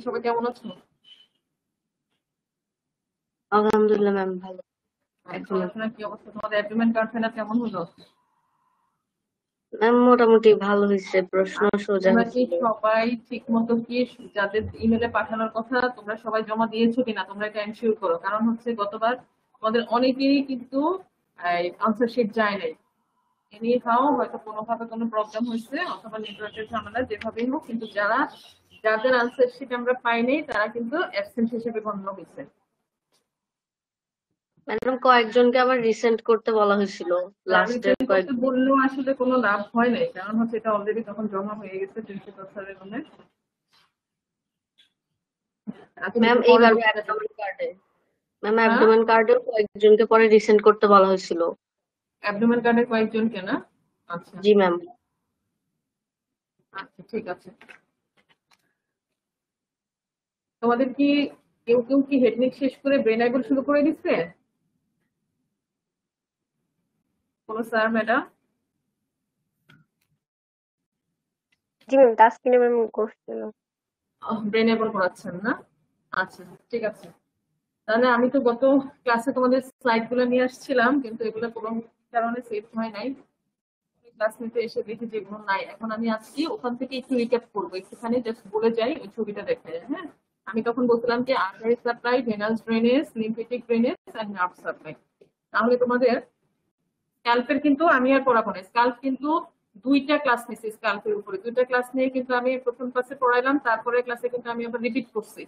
সবাই কেমন আছো? আলহামদুলিল্লাহ ম্যাম, ভালো। এখন পড়াশোনার কি অবস্থা? তোমাদের অ্যাগ্রিমেন্ট কার্ড ফাইনাল কেমন হলো? ম্যাম মোটামুটি ভালো হয়েছে, প্রশ্ন আর সোজা তোমরা কি হয়েছিল। সবাই ঠিক মতো কি যাদের ইমেলে পাঠানোর কথা তোমরা সবাই জমা দিয়েছো কিনা তোমরা এটা এনশিওর করো, কারণ হচ্ছে গতবার তোমাদের অনেকেরই কিন্তু আনসার শিট যায় নাই। এনি হাও হয়তো কোনোভাবে কোনো প্রবলেম হয়েছে অথবা নেটওয়ার্কের ঝামেলা, যেভাবেই হোক, কিন্তু যাদের আনসার শিট আমরা পাইনি তারা কিন্তু অ্যাবসেন্ট হিসেবে গণ্য হয়েছে। ম্যাডাম কয়েকজনকে আবার রিসেন্ট করতে বলা হয়েছিল, লাস্টের রিটার্ন করতে কয়েকজন। বললেও আসলে কোনো লাভ হয় নাই, কারণ হচ্ছে এটা অলরেডি তখন জমা হয়ে গেছে প্রিন্সিপাল স্যারের রুমে। আজকে ম্যাম তো পরে এইবার বসে যাবে। হ্যাঁ, অ্যাবডোমেন কার্ডেও কয়েকজনকে পরে রিসেন্ট করতে বলা হয়েছিল। অ্যাবডোমেন কার্ডের কয়েকজনকে না? আচ্ছা। জি ম্যাম। আচ্ছা, ঠিক আছে। তোমাদের কি কেউ কেউ কি হেডনিক শেষ করে ব্রেন আইবল শুরু করে দিচ্ছে? কোনো স্যার ম্যাডাম? জি ম্যাম, তাসকিনা ম্যাম করছিল। ব্রেন আইবল পড়াচ্ছেন না? আচ্ছা, ঠিক আছে। তাহলে আমি তো গত ক্লাসে তোমাদের স্লাইড গুলো নিয়ে আসছিলাম, কিন্তু এগুলো কোনো কারণে সেভ হয় নাই। ক্লাস নিতে এসে দেখি যেগুলো নাই। এখন আমি আজকে ওখান থেকে একটু রিক্যাপ করবো, একটুখানি জাস্ট বলে যাই, ওই ছবিটা দেখে। হ্যাঁ, আমি তখন বলছিলাম যে artery supply, venous drainage, lymphatic drainage and nerve supply. তাহলে তোমাদের স্ক্যাল্পের কিন্তু আমি আর পড়াবো না। স্ক্যাল্প কিন্তু দুইটা ক্লাস নিচ্ছি, স্ক্যাল্পের উপরে দুইটা ক্লাস নিয়ে কিন্তু আমি প্রথম ক্লাসে পড়াইলাম, তারপরে ক্লাসে কিন্তু আমি আবার রিপিট করছি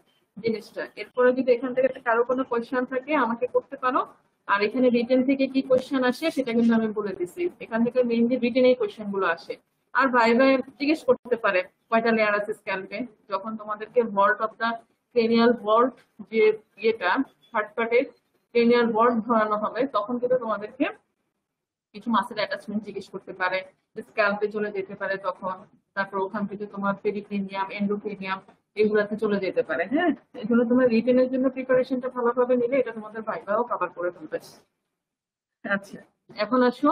জিনিসটা। এরপরে যদি এখান থেকে কারো কোনো কোয়েশ্চেন থাকে আমাকে করতে পারো। আর এখানে রিটেন থেকে কি কোয়েশ্চেন আসে সেটা কিন্তু আমি বলে দিচ্ছি, এখান থেকে মেইনলি রিটেন এই কোয়েশ্চেন গুলো আসে। আর ভাই ভাই জিজ্ঞেস করতে পারে কয়টা লেয়ার আছে স্ক্যাল্পে, যখন তোমাদেরকে vault of the cranial vault, যে ইয়েটা থার্ড পার্টের ক্রেনিয়াল ভল্ট ধরানো হবে, তখন কিন্তু তোমাদেরকে কিছু মাসেল অ্যাটাচমেন্ট জিজ্ঞেস করতে পারে, স্ক্যাল্পে চলে যেতে পারে তখন। তারপর ওখান থেকে তোমার পেরিক্লিনিয়াম, এন্ডোক্লিনিয়াম এগুলাতে চলে যেতে পারে। হ্যাঁ, এই জন্য তোমার রিটেনের জন্য প্রিপারেশনটা ভালোভাবে নিলে এটা তোমাদের ভাইভাও কভার করে ফেলবে। আচ্ছা, এখন আসো।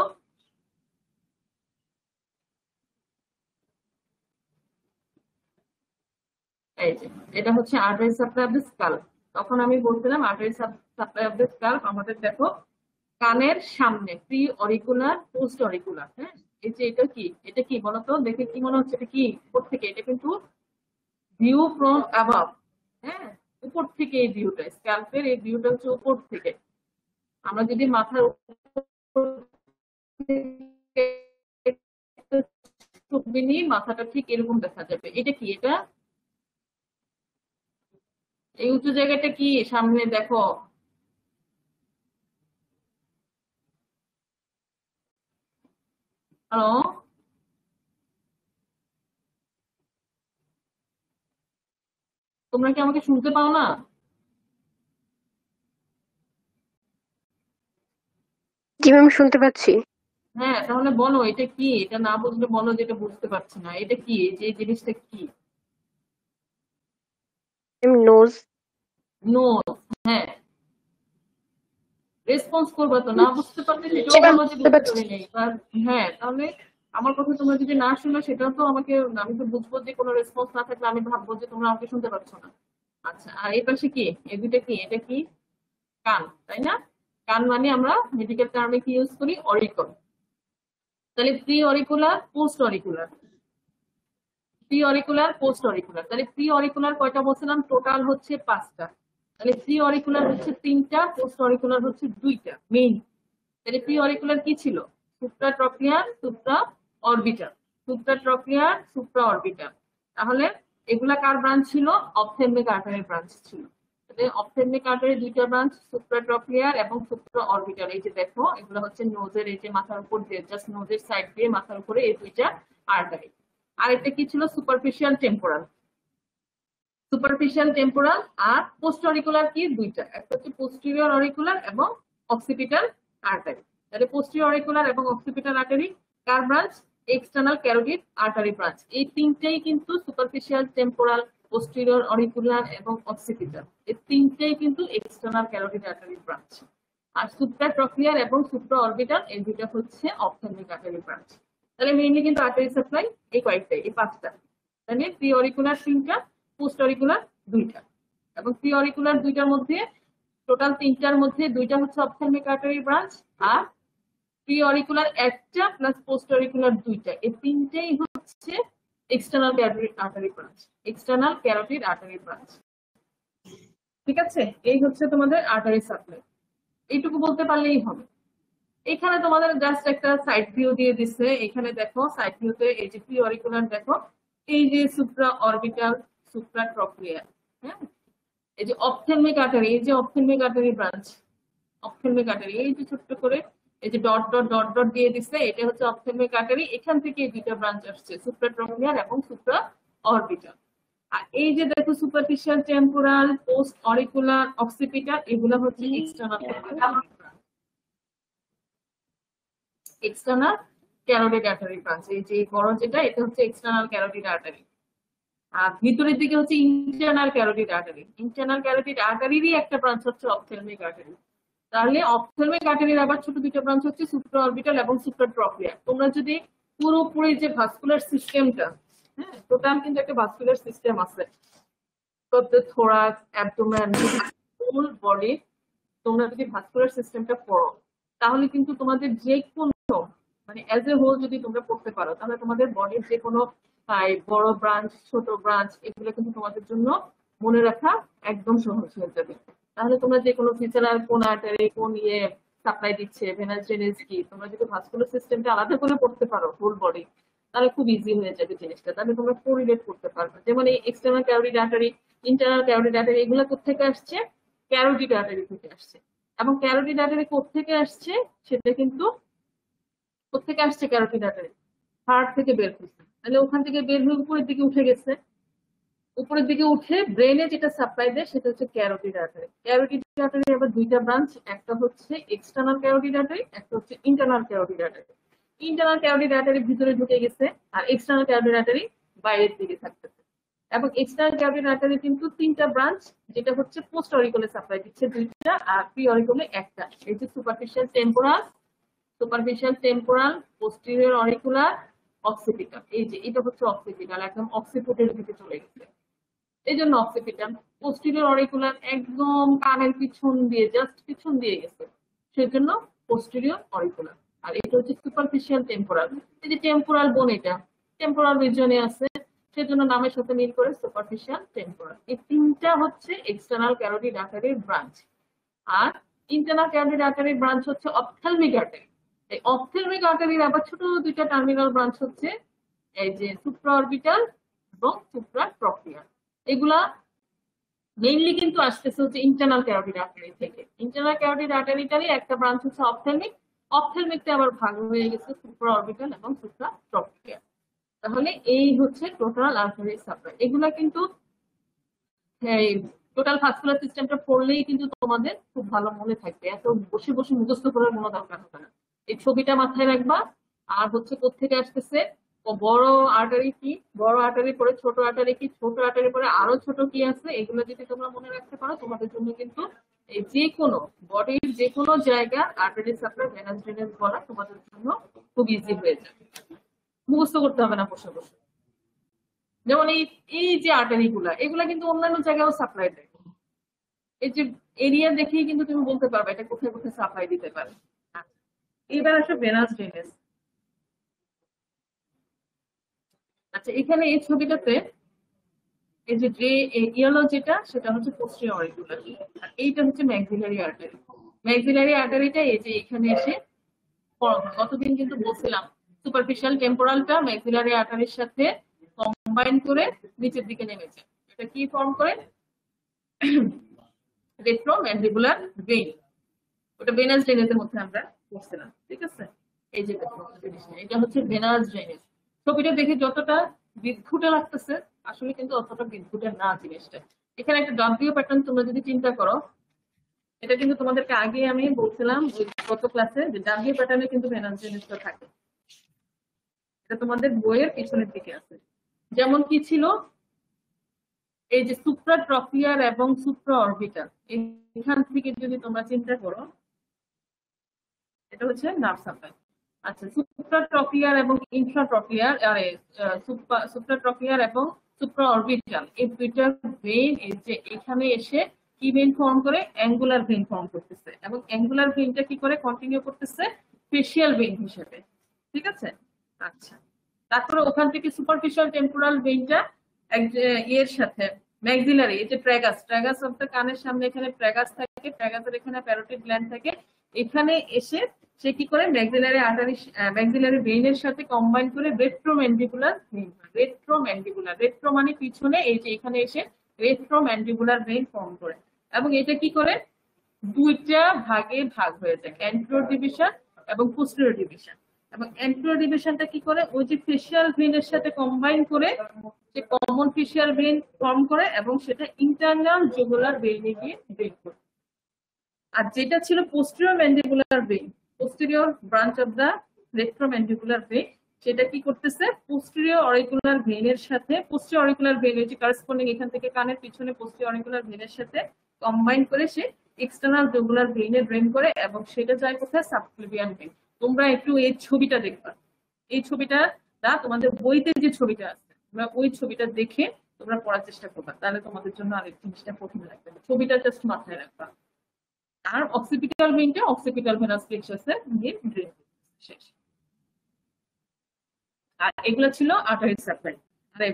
এই যে এটা হচ্ছে artery supply of the SCALP. তখন আমি বলছিলাম artery supply of the SCALP আমাদের দেখো কানের সামনে প্রি অরিকুলার, পোস্ট অরিকুলার। হ্যাঁ, এই যে এটা কি, এটা কি বলতো, দেখে কি মনে হচ্ছে এটা কি? উপর থেকে এটা কিন্তু ভিউ ফ্রম অ্যাবাভ। হ্যাঁ, উপর থেকে এই ভিউটা, স্ক্যাল্পের এই ভিউটা হচ্ছে উপর থেকে। আমরা যদি মাথার উপর থেকে ছবি নিই, মাথাটা ঠিক এরকম দেখা যাবে। এটা কি? এটা এই উঁচু জায়গাটা কি? সামনে দেখো। হ্যালো, তোমরা কি আমাকে শুনতে পাও না? জি ম্যাম, শুনতে পাচ্ছি। হ্যাঁ, তাহলে বলো এটা কি? এটা না বুঝলে বলো যে এটা বুঝতে পারছি না। এটা কি? এই যে এই জিনিসটা কি? Ma'am, nose. নোজ। হ্যাঁ, রেসপন্স করবা তো, না বুঝতে পারলে জি সেটাও ম্যাম, বলো যে বুঝতে বুঝতে পারছি। পারি নাই। হ্যাঁ, তাহলে আমার কথা তোমরা যদি না শুনো সেটাও তো আমাকে, আমি তো বুঝবো যে কোনো রেসপন্স না থাকলে আমি ভাববো যে তোমরা আমাকে শুনতে পাচ্ছ না। আচ্ছা, আর এই পাশে কি? এই দুইটা কি? এটা কি? কান, তাই না? কান মানে আমরা মেডিকেল টার্মে কি ইউজ করি? অরিকল। তাহলে pre auricular, post auricular. Pre auricular, post auricular. তাহলে প্রি অরিকুলার কয়টা বলছিলাম? টোটাল হচ্ছে 5টা। তাহলে প্রি অরিকুলার হচ্ছে 3টা, পোস্ট অরিকুলার হচ্ছে 2টা মেইন। তাহলে প্রি অরিকুলার কি ছিল? Supra trochlear, supra orbital. Supra trochlear, supra orbital. তাহলে এগুলা কার ব্রাঞ্চ ছিল? অপথেলমিক আর্টারির ব্রাঞ্চ ছিল। তাহলে অপথেলমিক আর্টারির দুইটা ব্রাঞ্চ, সুপ্রা ট্রক্লিয়ার এবং সুপ্রা অরবিটাল। এই যে দেখো, এগুলো হচ্ছে নোজের, এই যে মাথার উপর দিয়ে, জাস্ট নোজের সাইড দিয়ে মাথার উপরে এই দুইটা আর্টারি। আর এটা কি ছিল? Superficial temporal. সুপারফিশিয়াল টেম্পোরাল আর পোস্ট অরিকুলার কি? দুইটা, একটা হচ্ছে পোস্টেরিয়র অরিকুলার এবং অক্সিপিটাল আর্টারি। তাহলে পোস্টেরিয়র অরিকুলার এবং অক্সিপিটাল আর্টারি কার branch? External carotid artery branch. এই তিনটেই কিন্তু সুপারফিশিয়াল টেম্পোরাল, পোস্টেরিয়র অরিকুলার এবং অক্সিপিটাল, এই তিনটেই কিন্তু এক্সটার্নাল ক্যারোটিড আর্টারি ব্রাঞ্চ। আর সুপ্রা ট্রক্লিয়ার এবং সুপ্রা অরবিটাল এই দুইটা হচ্ছে অপথেলমিক আর্টারি ব্রাঞ্চ। তাহলে মেইনলি কিন্তু আর্টারি সাপ্লাই এই কয়েকটাই, এই 5টা। তাহলে প্রি অরিকুলার 3টা, পোস্ট অরিকুলার দুইটা, এবং প্রি অরিকুলার দুইটার মধ্যে টোটাল তিনটার মধ্যে দুইটা হচ্ছে অপথ্যালমিক আর্টারি ব্রাঞ্চ, আর প্রি অরিকুলার একটা প্লাস পোস্ট অরিকুলার দুইটা, এই তিনটেই হচ্ছে external carotid artery branch, external carotid artery branch. ঠিক আছে, এই হচ্ছে তোমাদের আর্টারি সাপ্লাই। এইটুকু বলতে পারলেই হবে। এখানে তোমাদের জাস্ট একটা সাইড ভিউ দিয়ে দিচ্ছে। এখানে দেখো সাইড ভিউতে এই যে প্রি অরিকুলার, দেখো এই যে সুপ্রা অরবিটাল, সুপ্রা ট্রপিয়ার, হ্যাঁ, এই যে অপথ্যালমিক আর্টারি, এই যে ophthalmic artery branch, ophthalmic artery এই যে ছোট্ট করে এই যে ডট ডট ডট ডট দিয়ে দিচ্ছে, এটা হচ্ছে অপথ্যালমিক আর্টারি। এখান থেকে এই দুইটা ব্রাঞ্চ আসছে, সুপ্রা ট্রপিয়ার এবং সুপ্রা অরবিটাল। আর এই যে দেখো superficial temporal, post auricular, occipital, এগুলো হচ্ছে external external carotid artery branch. এই যে বড় যেটা, এটা হচ্ছে এক্সটার্নাল ক্যারোটিড আর্টারি। আর ভিতরের দিকে হচ্ছে internal carotid artery. Internal carotid আর্টারিরই একটা ব্রাঞ্চ হচ্ছে অপথ্যালমিক আর্টারি। তাহলে অপথ্যালমিক আর্টারির আবার ছোট দুটো ব্রাঞ্চ হচ্ছে সুপ্রা অরবিটাল এবং সুপ্রা ট্রপিয়ার। তোমরা যদি পুরোপুরি যে ভাস্কুলার সিস্টেমটা, হ্যাঁ, টোটাল কিন্তু একটা ভাস্কুলার সিস্টেম আছে, থোরাক্স, অ্যাবডোমেন, ফুল বডি, তোমরা যদি ভাস্কুলার সিস্টেমটা পড়ো তাহলে কিন্তু তোমাদের যে কোনো মানে অ্যাজ এ হোল যদি তোমরা পড়তে পারো, তাহলে তোমাদের বডির যে কোনো বড় ব্রাঞ্চ, ছোট ব্রাঞ্চ, এগুলো কিন্তু তোমাদের জন্য মনে রাখা একদম সহজ হয়ে যাবে। তাহলে তোমরা যে কোনো ফিচারাল কোন আর্টারি কোন সাপ্লাই দিচ্ছে, ভেনাস ড্রেনেজ কি, তোমরা যদি ভাস্কুলার সিস্টেমটা আলাদা করে পড়তে পারো হোল বডি, তাহলে খুব ইজি হয়ে যাবে জিনিসটা। তাহলে তোমরা কোরিলেট করতে পারবে। যেমন এই external carotid artery, internal carotid artery, এগুলো কোথেকে আসছে? ক্যারোটিড আর্টারি থেকে আসছে। এবং ক্যারোটিড আর্টারি কোথেকে আসছে সেটা কিন্তু, কোথেকে আসছে ক্যারোটিড আর্টারি? হার্ট থেকে বের হয়েছে। তাহলে ওখান থেকে বের হয়ে উপরের দিকে উঠে গেছে, উপরের দিকে উঠে ব্রেনে যেটা সাপ্লাই দেয় সেটা হচ্ছে ক্যারোটিড আর্টারি। ক্যারোটিড আর্টারি আবার দুইটা ব্রাঞ্চ, একটা হচ্ছে এক্সটার্নাল ক্যারোটিড আর্টারি, একটা হচ্ছে internal carotid artery. Internal carotid artery ভিতরে ঢুকে গেছে, আর এক্সটার্নাল ক্যারোটিড আর্টারি বাইরের দিকে থাকতেছে। এবং এক্সটার্নাল ক্যারোটিড আর্টারি কিন্তু তিনটা ব্রাঞ্চ, যেটা হচ্ছে পোস্ট অরিকুলে সাপ্লাই দিচ্ছে দুইটা, আর প্রি অরিকুলে একটা। এই যে superficial temporal, superficial temporal, posterior auricular, occipital. এই যে এটা হচ্ছে অক্সিপিটাল, একদম অক্সিপিটাল দিকে চলে গেছে, এই জন্য অক্সিপিটাল। পোস্টেরিয়র অরিকুলার একদম কানের পিছন দিয়ে, জাস্ট পিছন দিয়ে গেছে, সেজন্য পোস্টেরিয়র অরিকুলার। আর এটা হচ্ছে সুপারফিশিয়াল টেম্পোরাল, এই যে টেম্পোরাল বোন, এটা টেম্পোরাল রিজনে আছে, সেজন্য নামের সাথে মিল করে সুপারফিশিয়াল টেম্পোরাল। এই তিনটা হচ্ছে এক্সটার্নাল ক্যারোটিড আর্টারির ব্রাঞ্চ। আর ইন্টারনাল ক্যারোটিড আর্টারির ব্রাঞ্চ হচ্ছে অপথ্যালমিক আর্টারি। এই অপথ্যালমিক আর্টারির আবার ছোট দুইটা টার্মিনাল ব্রাঞ্চ হচ্ছে এই যে সুপ্রা অরবিটাল এবং সুপ্রা ট্রপিয়ার। এগুলা মেইনলি কিন্তু আসতেছে হচ্ছে ইন্টারনাল ক্যারোটিড আর্টারি থেকে। ইন্টারনাল ক্যারোটিড আর্টারিটারই একটা ব্রাঞ্চ হচ্ছে অপথ্যালমিক, অপথ্যালমিকটা আবার ভাগ হয়ে গেছে সুপ্রা অরবিটাল এবং সুপ্রা ট্রপিয়ার। তাহলে এই হচ্ছে টোটাল আর্টারি সাপ্লাই। এগুলা কিন্তু টোটাল ভাস্কুলার সিস্টেমটা পড়লেই কিন্তু তোমাদের খুব ভালো মনে থাকবে, এত বসে বসে মুখস্থ করার কোনো দরকার হবে না। এই ছবিটা মাথায় রাখবা। আর হচ্ছে কোত্থেকে আসতেছে, বড় আর্টারি কি, বড় আর্টারি পরে ছোট আর্টারি কি, ছোট আর্টারি পরে আরো ছোট কি আছে, এগুলো যদি তোমরা মনে রাখতে পারো তোমাদের জন্য কিন্তু এই যে কোনো বডির যে কোনো জায়গা আর্টারি সাপ্লাই, ভেনাস ড্রেনেজ বলা তোমাদের জন্য খুব ইজি হয়ে যাবে, মুখস্থ করতে হবে না বসে বসে। যেমন এই যে আর্টারি গুলা, এগুলা কিন্তু অন্যান্য জায়গায়ও সাপ্লাই দেয়। এই যে এরিয়া দেখেই কিন্তু তুমি বলতে পারবে এটা কোথায় কোথায় সাপ্লাই দিতে পারে। এবার আসে ভেনাস ড্রেনেজ। আচ্ছা, এখানে এই ছবিটাতে এই যে ইয়েলো যেটা, সেটা হচ্ছে পোস্টেরিয়র অরিকুলার, আর এইটা হচ্ছে ম্যাক্সিলারি আর্টারি। ম্যাক্সিলারি আর্টারিটা এই যে এখানে এসে, গতদিন কিন্তু বলছিলাম সুপারফিশিয়াল টেম্পোরালটা ম্যাক্সিলারি আর্টারির সাথে কম্বাইন করে নিচের দিকে নেমেছে। এটা কি ফর্ম করে? রেট্রোম্যান্ডিবুলার ভেইন। ওটা ভেনাস ড্রেনেজের মধ্যে আমরা পড়ছিলাম, ঠিক আছে? এই যে জিনিসটা, এটা হচ্ছে ভেনাস ড্রেনেজ। ছবিটা দেখে যতটা বিদঘুটে লাগতেছে, আসলে কিন্তু অতটা বিদঘুটে না জিনিসটা। এখানে একটা ডাব্লিউ প্যাটার্ন তোমরা যদি চিন্তা করো, এটা কিন্তু তোমাদেরকে আগে আমি বলছিলাম গত ক্লাসে যে ডাব্লিউ প্যাটার্নে কিন্তু ভেনাস ড্রেনেজটা থাকে। এটা তোমাদের বইয়ের পিছনের দিকে আছে। যেমন কি ছিল, এই যে সুপ্রা ট্রপিয়ার এবং সুপ্রা অরবিটাল, এখান থেকে যদি তোমরা চিন্তা করো, এটা হচ্ছে নার্ভ সাপ্লাই। আচ্ছা, সুপ্রা ট্রপিয়ার এবং ইন্ট্রা ট্রপিয়ার, সুপ্রা ট্রপিয়ার এবং সুপ্রাঅরবিটাল, এই দুইটা ভেইন এই যে এখানে এসে কি ভেইন ফর্ম করে, অ্যাঙ্গুলার ভেইন ফর্ম করতেছে, এবং অ্যাঙ্গুলার ভেইনটা কি করে কন্টিনিউ করতেছে ফেশিয়াল ভেইন হিসেবে। ঠিক আছে, আচ্ছা। তারপরে ওখান থেকে সুপারফিশিয়াল টেম্পোরাল ভেইনটা এর সাথে ম্যাক্সিলারি, এই যে ট্র্যাগাস অফ দ্য কানের সামনে এখানে ট্র্যাগাস থাকে, ট্র্যাগাসের এখানে প্যারোটিড গ্ল্যান্ড থাকে, এখানে এসে সে কি করে ম্যাক্সিলারি আর্টারি, ম্যাক্সিলারি ভেইনের সাথে কম্বাইন করে রেট্রোম্যান্ডিবুলার ভেইন, রেট্রো মানে পিছনে, এই যে এখানে এসে রেট্রোম্যান্ডিবুলার ভেইন ফর্ম করে, এবং এটা কি করে দুইটা ভাগে ভাগ হয়ে যায়, অ্যান্টেরিয়র ডিভিশন এবং পোস্টেরিয়র ডিভিশন। এবং অ্যান্টেরিয়র ডিভিশনটা কি করে ওই যে ফেশিয়াল ভেইনের সাথে কম্বাইন করে যে কমন ফেশিয়াল ভেইন ফর্ম করে, এবং সেটা ইন্টারনাল জুগুলার ভেইনে গিয়ে ব্রেক করে। আর যেটা ছিল posterior mandibular vein, posterior branch of the retromandibular vein, সেটা কি করতেছে পোস্টেরিয়র অরিকুলার ভেইনের সাথে, পোস্টেরিয়র অরিকুলার ভেইন যে কারেসপন্ডিং এখান থেকে কানের পিছনে পোস্টেরিয়র অরিকুলার ভেইনের সাথে কম্বাইন করে সে এক্সটার্নাল জুগুলার ভেইনে ড্রেন করে, এবং সেটা যায় কোথায় সাবক্লিভিয়ান ভেইন। তোমরা একটু এই ছবিটা দেখবা, এই ছবিটা তোমাদের বইতে যে ছবিটা আছে, তোমরা ওই ছবিটা দেখে তোমরা পড়ার চেষ্টা করবা, তাহলে তোমাদের জন্য আরেক জিনিসটা কঠিন লাগবে। ছবিটা জাস্ট মাথায় রাখবা। আর অক্সিপিটাল ভেইনটা অক্সিপিটাল ভেনাস প্লেক্সাসে গিয়ে ড্রেন শেষ। আর এগুলো ছিল আর্টারি সাপ্লাই। আরে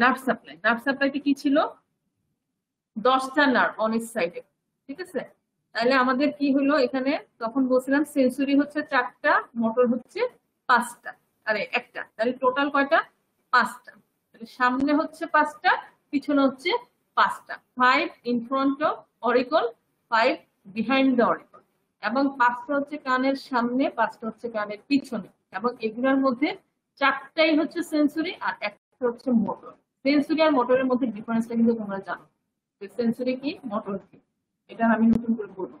নার্ভ সাপ্লাই, নার্ভ সাপ্লাইতে কি ছিল 10টা নার্ভ অন ইচ সাইডে। ঠিক আছে, তাহলে আমাদের কি হলো এখানে, তখন বলছিলাম সেন্সরি হচ্ছে 4টা, মোটর হচ্ছে 5টা, আরে 1টা, তাহলে টোটাল কয়টা 5টা। তাহলে সামনে হচ্ছে 5টা, পিছনে হচ্ছে 5টা, 5 in front of oracle, 5 behind the oracle, এবং 5টা হচ্ছে কানের সামনে, 5টা হচ্ছে কানের পিছনে, এবং এগুলোর মধ্যে 4টাই হচ্ছে সেন্সরি আর 1টা হচ্ছে মোটর। সেন্সরি আর মোটরের মধ্যে ডিফারেন্সটা কিন্তু তোমরা জানো, সেন্সরি কি মোটর কি, এটা আমি নতুন করে বলবো।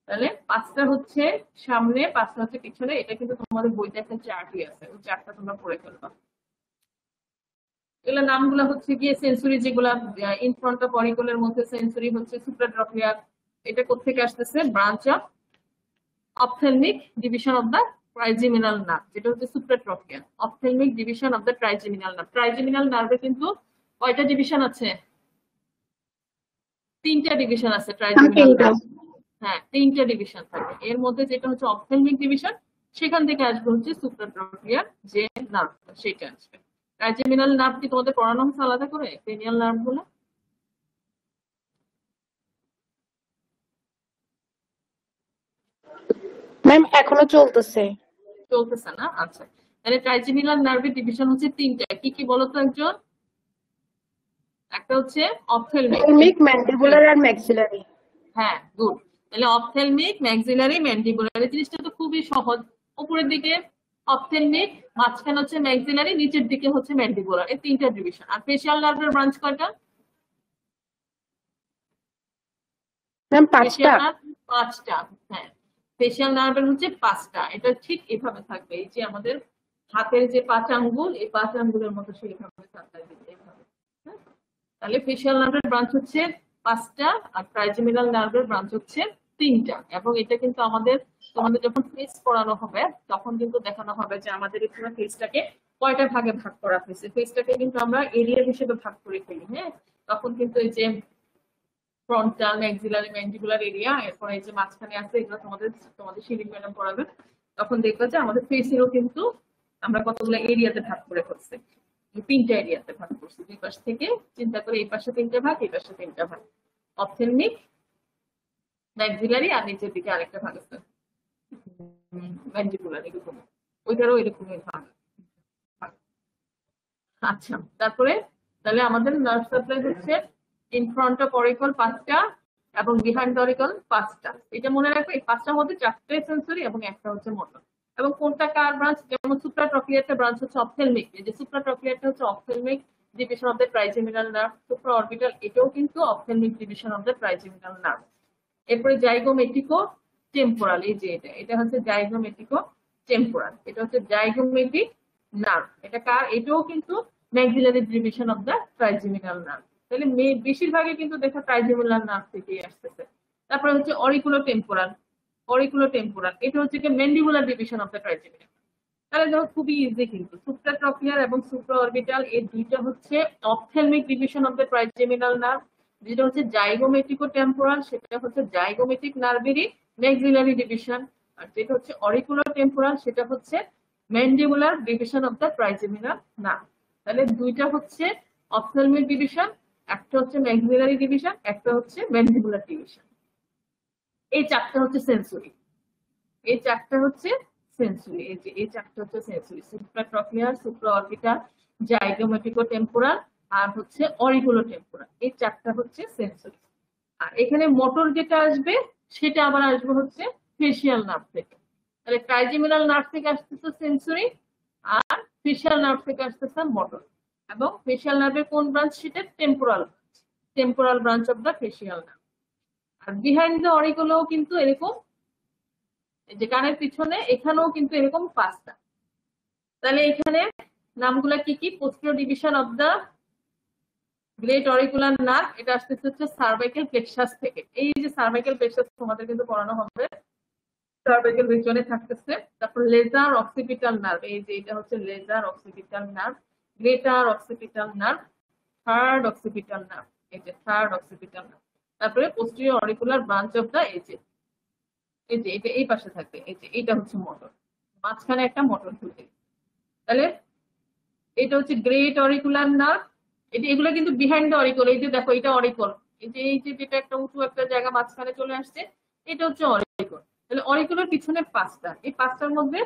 তাহলে 5টা হচ্ছে সামনে, 5টা হচ্ছে পিছনে, এটা কিন্তু তোমাদের বইতে একটা চার্টই আছে, ওই চার্টটা তোমরা পড়ে ফেলবা। এগুলো নামগুলো হচ্ছে গিয়ে সেন্সরি, যেগুলা ইন ফ্রন্ট অফ অরিকলের মধ্যে সেন্সরি হচ্ছে সুপ্রাট্রকিয়াল, এটা কোত্থেকে আসতেছে branch of ophthalmic division of the trigeminal nerve, যেটা হচ্ছে supratrochlear, ophthalmic division of the trigeminal nerve. Trigeminal নার্ভে কিন্তু কয়টা ডিভিশন আছে, 3টা ডিভিশন আছে ট্রাইজেমিনাল নার্ভ। হ্যাঁ, 3টা ডিভিশন থাকে, এর মধ্যে যেটা হচ্ছে অপথেলমিক ডিভিশন, সেখান থেকে আসবে হচ্ছে সুপ্রাট্রকিয়াল যে নার্ভটা, সেটা আসবে। ট্রাইজেমিনাল নার্ভ কি তোমাদের পড়ানো হচ্ছে আলাদা করে, ক্রেনিয়াল নার্ভ গুলো ম্যাম এখনো চলতেছে। চলতেছে না? আচ্ছা, তাহলে ট্রাইজেমিনাল নার্ভের ডিভিশন হচ্ছে 3টা, কি কি বলতো একজন? একটা হচ্ছে অপথেলমিক, ম্যান্ডিবুলার আর ম্যাক্সিলারি। হ্যাঁ, গুড। তাহলে অপথেলমিক, ম্যাক্সিলারি, ম্যান্ডিবুলার, এই জিনিসটা তো খুবই সহজ। উপরের দিকে অপথেলমিক, মাঝখানে হচ্ছে ম্যাক্সিলারি, নিচের দিকে হচ্ছে ম্যান্ডিবুলার, এই 3টা ডিভিশন। আর ফেশিয়াল নার্ভের ব্রাঞ্চ কয়টা? ম্যাম 5টা। 5টা। হ্যাঁ, ফেশিয়াল নার্ভের হচ্ছে 5টা। এটা ঠিক এভাবে থাকবে, এই যে আমাদের হাতের যে 5 আঙ্গুল, এই 5 আঙ্গুলের মতো সেইভাবে থাকবে। তাহলে ফেশিয়াল নার্ভের ব্রাঞ্চ হচ্ছে 5টা, আর ট্রাইজেমিনাল নার্ভের ব্রাঞ্চ হচ্ছে 3টা। এবং এটা কিন্তু আমাদের তোমাদের যখন ফেস পড়ানো হবে তখন কিন্তু দেখানো হবে যে আমাদের এই পুরো ফেসটাকে কয়টা ভাগে ভাগ করা হয়েছে। ফেসটাকে কিন্তু আমরা এরিয়া হিসেবে ভাগ করে ফেলি। হ্যাঁ, তখন কিন্তু এই যে ফ্রন্টাল, ম্যাক্সিলারি, ম্যান্ডিবুলার এরিয়া, এরপর এই যে মাঝখানে আছে, এগুলো তোমাদের শিরিক ম্যাডাম পড়াবে। তখন দেখবে যে আমাদের ফেসেরও কিন্তু আমরা কতগুলো এরিয়াতে ভাগ করে ফেলছি, 3টা এরিয়াতে ভাগ করছি। দুই পাশ থেকে চিন্তা করে, এই পাশে 3টা ভাগ, এই পাশে 3টা ভাগ, অপথেলমিক, ম্যাক্সিলারি, আর নিচের দিকে আরেকটা ভাগ আছে ম্যান্ডিবুলার, এরকম ওইটারও এরকমই ভাগ। আচ্ছা, তারপরে তাহলে আমাদের নার্ভ সাপ্লাই হচ্ছে ইন ফ্রন্ট অফ অরিকল 5টা এবং বিহাইন্ড অরিকল 5টা। এটা মনে রাখবে, এই 5টার মধ্যে 4টাই সেন্সরি এবং একটা হচ্ছে মোটর। এবং কোনটা কার ব্রাঞ্চ, যেমন সুপ্রাট্রকিয়ালটা ব্রাঞ্চ হচ্ছে অপথেলমিক, এই যে সুপ্রাট্রকিয়ালটা হচ্ছে ophthalmic division of the trigeminal nerve. Supraorbital এটাও কিন্তু ophthalmic division of the trigeminal nerve. এরপরে জাইগোমেটিকো টেম্পোরাল, এই যে এটা হচ্ছে জাইগোমেটিকো টেম্পোরাল, এটা হচ্ছে জাইগোমেটিক নার্ভ। এটা কার, এটাও কিন্তু maxillary division of the trigeminal nerve. তাহলে বেশিরভাগই কিন্তু দেখো ট্রাইজেমিনাল নার্ভ থেকেই আসতেছে। তারপরে হচ্ছে অরিকুলো টেম্পোরাল, এটা হচ্ছে কি mandibular division of the trigeminal. তাহলে দেখো খুবই ইজি, কিন্তু সুপ্রাট্রকিয়ার এবং সুপ্রা অরবিটাল এই দুইটা হচ্ছে ophthalmic division of the trigeminal nerve. যেটা হচ্ছে জাইগোমেট্রিকো টেম্পোরাল, সেটা হচ্ছে জাইগোমেট্রিক নার্ভেরই ম্যাক্সিলারি ডিভিশন। আর যেটা হচ্ছে অরিকুলার টেম্পোরাল, সেটা হচ্ছে mandibular division of the trigeminal nerve. তাহলে দুইটা হচ্ছে অপথ্যালমিক ডিভিশন, একটা হচ্ছে ম্যাক্সিলারি ডিভিশন, একটা হচ্ছে ম্যান্ডিবুলার ডিভিশন। এই চারটা হচ্ছে সেন্সরি, এই চারটা হচ্ছে সেন্সরি, এই চারটা হচ্ছে সেন্সরি, সুপ্রাট্রকিয়ার, সুপ্রা অরবিটাল, জাইগোমেট্রিকো টেম্পোরাল আর হচ্ছে অরিকুলো টেম্পোরাল, এই চারটা হচ্ছে সেন্সরি। আর এখানে মোটর যেটা আসবে সেটা আবার আসবে হচ্ছে ফেসিয়াল নার্ভ থেকে। তাহলে ট্রাইজেমিনাল নার্ভ থেকে আসতেছে সেন্সরি, আর ফেসিয়াল নার্ভ থেকে আসতেছে মোটর। এবং ফেসিয়াল নার্ভের কোন ব্রাঞ্চ? সেটা temporal, temporal branch of the facial nerve. আর বিহাইন্ড দ্য অরিকুলো কিন্তু এরকম, যে কানের পিছনে এখানেও কিন্তু এরকম পাঁচটা। তাহলে এখানে নামগুলা কি কি? Posterior division of the great auricular nerve, এটা আসতেছে হচ্ছে সার্ভাইকাল প্লেক্সাস থেকে। এই যে সার্ভাইকাল প্লেক্সাস তোমাদের কিন্তু পড়ানো হবে, সার্ভাইকাল রিজনে থাকতেছে। তারপর লেজার অক্সিপিটাল নার্ভ, এই যে এটা হচ্ছে lesser occipital nerve, greater occipital nerve, third occipital nerve, এই যে থার্ড অক্সিপিটাল নার্ভ। তারপরে posterior auricular branch of the এই যে এটা এই পাশে থাকবে, এই যে এটা হচ্ছে মোটর, মাঝখানে একটা মোটর ঢুকে। তাহলে এটা হচ্ছে গ্রেট অরিকুলার নার্ভ, এগুলো কিন্তু বিহাইন্ড দ্য অরিকল। এই যে দেখো এটা অরিকল, এই যে যেটা একটা উঁচু একটা জায়গা মাঝখানে চলে আসছে, এটা হচ্ছে অরিকল। তাহলে অরিকুলের পিছনে পাঁচটা, এই পাঁচটার মধ্যে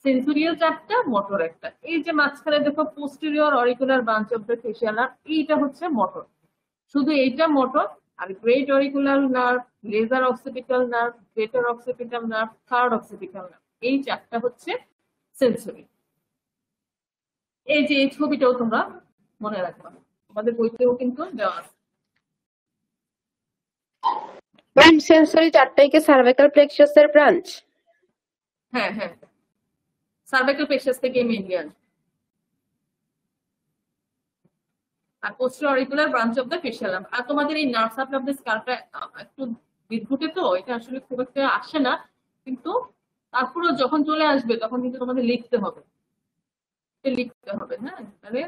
সেন্সুরিয়াল চারটা, মোটর একটা। এই যে মাঝখানে দেখো posterior auricular branch of the facial nerve, এইটা হচ্ছে মোটর, শুধু এইটা মোটর। আর great auricular nerve, lesser occipital nerve, greater occipital nerve, third occipital nerve, এই চারটা হচ্ছে সেন্সরি। এই যে এই ছবিটাও তোমরা মনে রাখবা, আমাদের বইতেও কিন্তু দেওয়া আছে। ম্যাম সেন্সরি চারটাই কি সার্ভাইকাল প্লেক্সাসের ব্রাঞ্চ? হ্যাঁ হ্যাঁ, সার্ভাইকাল প্লেক্সাস থেকে মেইনলি আসবে। আর posterior auricular branch of the facial nerve. আর তোমাদের এই নার্ভ সাপ্লাই অফ দ্য স্কাল্পটা একটু বিদ্যুতে, তো এটা আসলে খুব একটা আসে না, কিন্তু তারপরেও যখন চলে আসবে তখন কিন্তু তোমাদের লিখতে হবে, লিখতে হবে। হ্যাঁ, তাহলে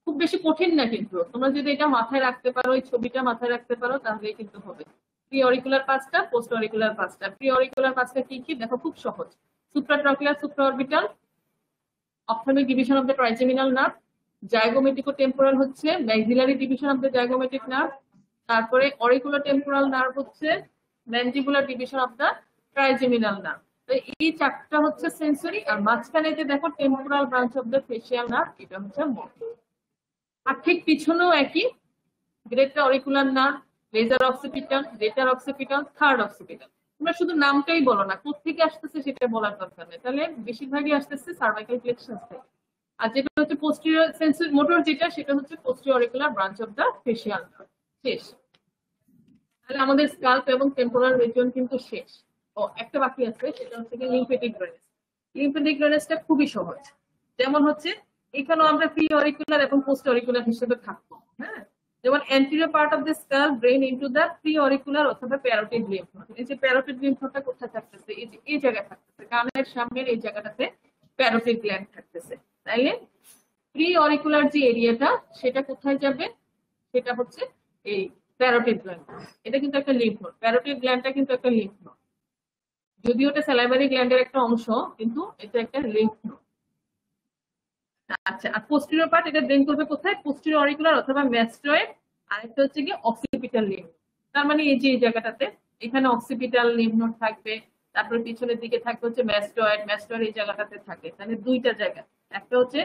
খুব বেশি কঠিন না, কিন্তু তোমরা যদি এটা মাথায় রাখতে পারো, এই ছবিটা মাথায় রাখতে পারো, তাহলেই কিন্তু হবে। প্রি অরিকুলার পাঁচটা, পোস্ট অরিকুলার পাঁচটা। প্রি অরিকুলার পাঁচটা কি কি দেখো, খুব সহজ। Supratrochlear, supra orbital, ophthalmic division of the trigeminal nerve, zygomatico temporal হচ্ছে maxillary division of the zygomatic nerve, তারপরে অরিকুলো টেম্পোরাল নার্ভ হচ্ছে mandibular division of the trigeminal nerve. তো এই চারটা হচ্ছে সেন্সরি। আর মাঝখানে যে দেখো temporal branch of the facial nerve, এটা হচ্ছে মোটর। আর ঠিক পিছনেও একই, greater auricular nerve, lesser occipital, greater occipital, third occipital. তোমরা শুধু নামটাই বলো না, কোথেকে আসতেছে সেটা বলার দরকার নেই, তাহলে বেশিরভাগই আসতেছে সার্ভাইকাল প্লেক্সাস থেকে। আর যেটা হচ্ছে পোস্টেরিয়র সেন্সরি মোটর, যেটা সেটা হচ্ছে posterior auricular branch of the facial nerve. শেষ। তাহলে আমাদের স্কাল্প এবং টেম্পোরাল রিজিয়ন কিন্তু শেষ। ও একটা বাকি আছে, সেটা হচ্ছে কি লিম্ফেটিক ড্রেনেজ। লিম্ফেটিক ড্রেনেজটা খুবই সহজ। যেমন হচ্ছে এখানেও আমরা প্রি অরিকুলার এবং পোস্ট অরিকুলার হিসেবে থাকবো। হ্যাঁ, যেমন anterior part of the skull drain into the pre-auricular অথবা প্যারোটিড লিম্ফ নোড। এই যে প্যারোটিড লিম্ফ নোডটা কোথায় থাকতেছে? এই যে এই জায়গায় থাকতেছে, কানের সামনের এই জায়গাটাতে প্যারোটিড গ্ল্যান্ড থাকতেছে। তাইলে প্রি অরিকুলার যে এরিয়াটা, সেটা কোথায় যাবে? সেটা হচ্ছে এই প্যারোটিড গ্ল্যান্ড। এটা কিন্তু একটা লিম্ফ নোড, প্যারোটিড গ্ল্যান্ডটা কিন্তু একটা লিম্ফ নোড, যদিও এটা স্যালাইভারি গ্ল্যান্ডের একটা অংশ, কিন্তু এটা একটা লিম্ফ নোড। আচ্ছা, আর পোস্টেরিয়র পার্ট এটা ড্রেন করবে কোথায়? পোস্টেরিয়র অরিকুলার অথবা ম্যাস্টয়েড। আর একটা হচ্ছে কি অক্সিপিটাল লিম্ফ। তার মানে এই যে এই জায়গাটাতে এখানে অক্সিপিটাল লিম্ফ নোড থাকবে, তারপরে পিছনের দিকে থাকবে হচ্ছে ম্যাস্টয়েড, ম্যাস্টয়েড এই জায়গাটাতে থাকে। তাহলে দুইটা জায়গা, একটা হচ্ছে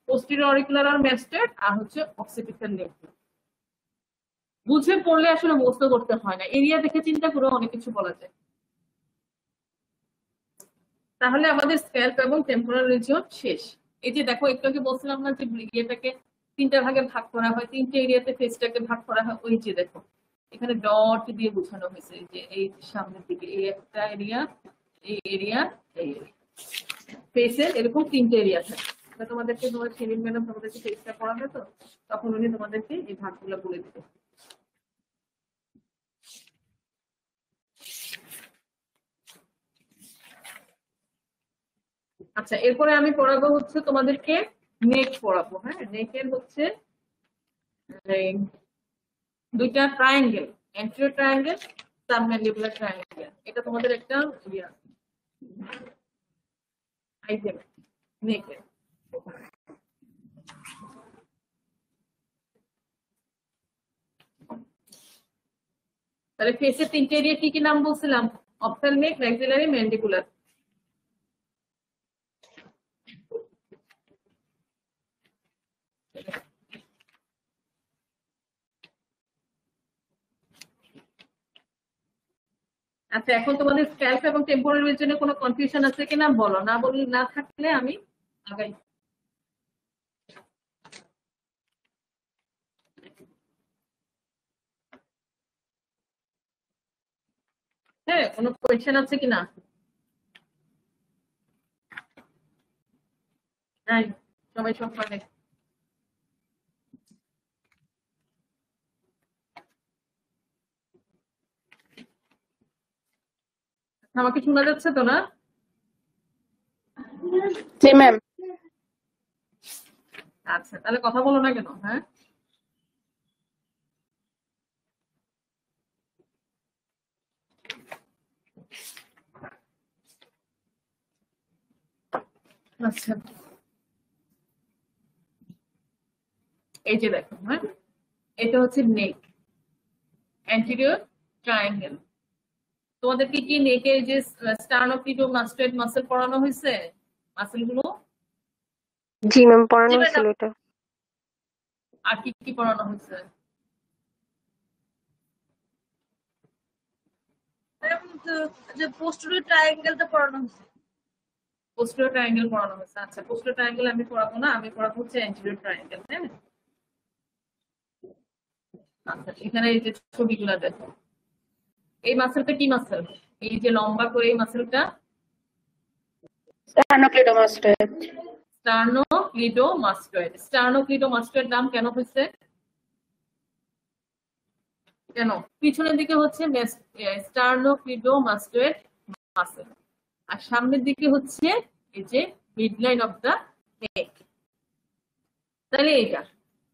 পোস্টেরিয়র অরিকুলার আর ম্যাস্টয়েড, আর হচ্ছে অক্সিপিটাল লিম্ফ নোড। বুঝে পড়লে আসলে মুখস্থ করতে হয় না, এরিয়া দেখে চিন্তা করে অনেক কিছু বলা যায়। তাহলে আমাদের স্ক্যাল্প এবং টেম্পোরাল রিজিয়ন শেষ। এই যে দেখো, একটু আগে বলছিলাম না যে এরিয়াটাকে তিনটা ভাগে ভাগ করা হয়, তিনটে এরিয়াতে ফেসটাকে ভাগ করা হয়। ওই যে দেখো এখানে ডট দিয়ে বোঝানো হয়েছে, যে এই সামনের দিকে এই একটা এরিয়া, এই এরিয়া, এই এরিয়া। ফেসের এরকম তিনটে এরিয়া থাকে। তোমাদেরকে তোমার সেলিম ম্যাডাম তোমাদেরকে ফেসটা পড়াবে, তো তখন উনি তোমাদেরকে এই ভাগগুলো বলে দিবে। আচ্ছা, এরপরে আমি পড়াবো হচ্ছে তোমাদেরকে নেক পড়াবো। হ্যাঁ, নেকের হচ্ছে এই দুইটা triangle, anterior triangle, submandibular triangle. এটা তোমাদের একটা আইটেম নেকের। তাহলে ফেসের তিনটে এরিয়া কি কি নাম বলছিলাম? Ophthalmic, maxillary, mandibular. আচ্ছা, এখন তোমাদের স্ক্যাল্প এবং টেম্পোরাল রিজনে কোনো কনফিউশন আছে কিনা বলো, না বল, না থাকলে আমি আগাই। হ্যাঁ, কোনো কোয়েশ্চেন আছে কিনা? হ্যাঁ, সবাই সব পারে। আমাকে শোনা যাচ্ছে তো না? জি ম্যাম। আচ্ছা, তাহলে কথা বলো না কেন? হ্যাঁ, আচ্ছা, এই যে দেখো, হ্যাঁ, এটা হচ্ছে নেক, অ্যান্টেরিয়র ট্রায়াঙ্গেল। তোমাদেরকে কি নেকের যে স্টার্নোক্লিডোমাস্টয়েড মাসল পড়ানো হয়েছে? মাসল গুলো জি ম্যাম, পড়ানো হয়েছিল এটা। আর কি কি পড়ানো হয়েছে? পোস্টেরিয়র ট্রায়াঙ্গেলটা পড়ানো হয়েছে। পোস্টেরিয়র ট্রায়াঙ্গেল পড়ানো হয়েছে। আচ্ছা, পোস্টেরিয়র ট্রায়াঙ্গেল আমি পড়াবো না, আমি পড়াবো হচ্ছে অ্যান্টেরিয়র ট্রায়াঙ্গেল। হ্যাঁ, আচ্ছা, এখানে এই যে ছবিগুলো দেখো, এই মাসেলটা কি মাসেল? এই যে লম্বা করে এই মাসেলটা স্টার্নোক্লিডোমাস্টয়েড। স্টার্নোক্লিডোমাস্টয়েড। স্টার্নোক্লিডোমাস্টয়েড নাম কেন হয়েছে? কেন? পিছনের দিকে হচ্ছে স্টার্নোক্লিডোমাস্টয়েড মাসেল, আর সামনের দিকে হচ্ছে এই যে মিডলাইন অফ দা নেক। তাহলে এটা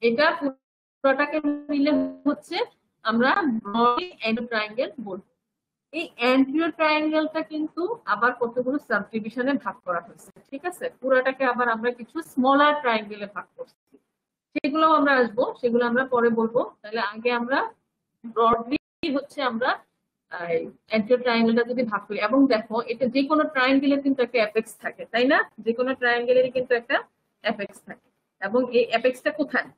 এটা পুরোটাকে মিলে হচ্ছে আমরা ব্রডলি অ্যান্টেরিয়র ট্রায়াঙ্গেল বলবো। এই অ্যান্টেরিয়র ট্রায়াঙ্গেলটা কিন্তু আবার কতগুলো সাব ডিভিশনে ভাগ করা হয়েছে, ঠিক আছে? পুরোটাকে আবার আমরা কিছু স্মলার ট্রায়াঙ্গেলে ভাগ করছি, সেগুলো আমরা আসবো, সেগুলো আমরা পরে বলবো। তাহলে আগে আমরা ব্রডলি হচ্ছে আমরা অ্যান্টেরিয়র ট্রায়াঙ্গেলটা যদি ভাগ করি, এবং দেখো এটা যে কোনো ট্রায়াঙ্গেলের কিন্তু একটা অ্যাপেক্স থাকে, তাই না? যে কোনো ট্রায়াঙ্গেলেরই কিন্তু একটা অ্যাপেক্স থাকে, এবং এই অ্যাপেক্সটা কোথায়?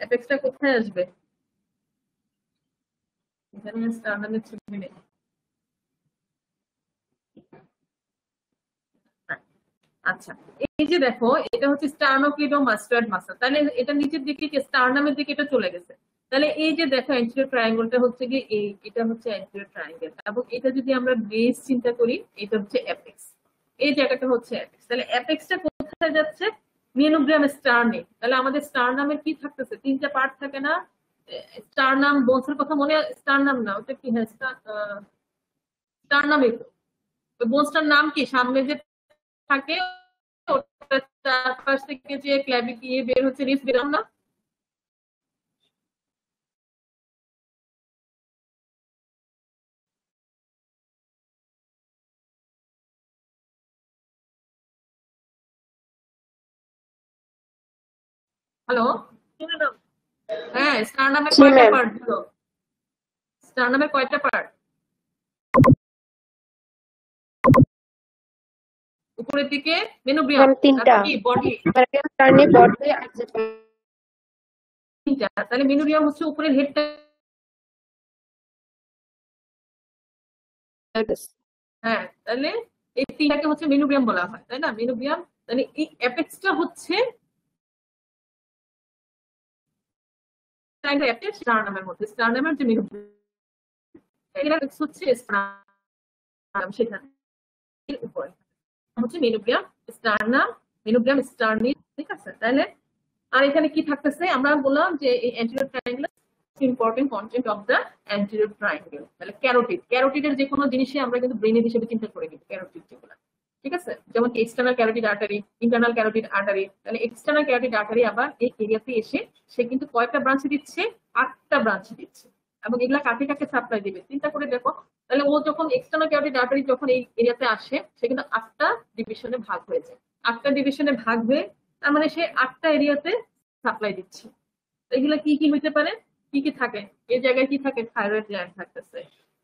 অ্যাপেক্সটা কোথায় আসবে? এখানে স্টার্নামের ছবি নেই। আচ্ছা, এই যে দেখো, এটা হচ্ছে স্টার্নোক্লিডোমাস্টয়েড মাসল। তাহলে এটা নিচের দিকে স্টার্নামের দিকে এটা চলে গেছে। তাহলে এই যে দেখো অ্যান্টেরিয়র ট্রায়াঙ্গেলটা হচ্ছে কি এই, এটা হচ্ছে অ্যান্টেরিয়র ট্রায়াঙ্গেল, এবং এটা যদি আমরা বেস চিন্তা করি, এটা হচ্ছে অ্যাপেক্স, এই জায়গাটা হচ্ছে অ্যাপেক্স। তাহলে অ্যাপেক্সটা কোথায় যাচ্ছে? মেনোগ্রাম স্টার্নে। তাহলে আমাদের স্টারনামের কি থাকতেছে? তিনটা পার্ট থাকে না? স্টারনাম বোনসের কথা মনে, স্টারনাম না, ওটা কি? হ্যাঁ, স্টারনামই তো। ওই বোনসটার নাম কি? সামনে যে থাকে ওটা চারপাশ থেকে যে ক্ল্যাভিকি বের হচ্ছে, রিস বেরাম না? হ্যালো, হ্যাঁ, স্টারনামের জি কয়টা ম্যাম। পার্ট হলো? স্টারনামের কয়টা পার্ট? উপরের দিকে মেনোব্রিয়াম, ম্যাম তিনটা। কি বডি? স্টার্নি বডি আর যে তিনটা। তাহলে মেনোব্রিয়াম হচ্ছে উপরের হেডটা। হ্যাঁ, তাহলে এই তিনটাকে হচ্ছে মেনোব্রিয়াম বলা হয়, তাই না? মেনোব্রিয়াম। তাহলে এই অ্যাপেক্সটা হচ্ছে স্টারনামের মধ্যে, স্টারনামের যে মেনোব্রিয়াম হচ্ছে স্টারনাম, সেখানে উপরে হচ্ছে মেনোব্রিয়াম স্টারনাম, মেনোব্রিয়াম স্টার্নি, ঠিক আছে? তাহলে আর এখানে কি থাকতেছে? আমরা বললাম যে এই anterior triangle important content of the anterior triangle. তাহলে ক্যারোটিড, ক্যারোটিডের যে কোনো জিনিসই আমরা কিন্তু ব্রেনের হিসেবে চিন্তা করে নিই, ক্যারোটিড যেগুলো। ঠিক আছে, যেমন external carotid artery, internal carotid artery. তাহলে এক্সটার্নাল ক্যারোটিড আর্টারি আবার এই এরিয়াতে এসে সে কিন্তু কয়টা ব্রাঞ্চ দিচ্ছে, 8টা ব্রাঞ্চ দিচ্ছে। এবং এগুলা কাকে কাকে সাপ্লাই দিবে চিন্তা করে দেখো। তাহলে ও যখন এক্সটার্নাল ক্যারোটিড আর্টারি যখন এই এরিয়াতে আসে, সে কিন্তু 8টা ডিভিশনে ভাগ হয়ে যায়। 8টা ডিভিশনে ভাগ হয়ে তার মানে সে 8টা এরিয়াতে সাপ্লাই দিচ্ছে। এগুলা কি কি হইতে পারে, কি কি থাকে? এই জায়গায় কি থাকে? থাইরয়েড গ্ল্যান্ড থাকতেছে।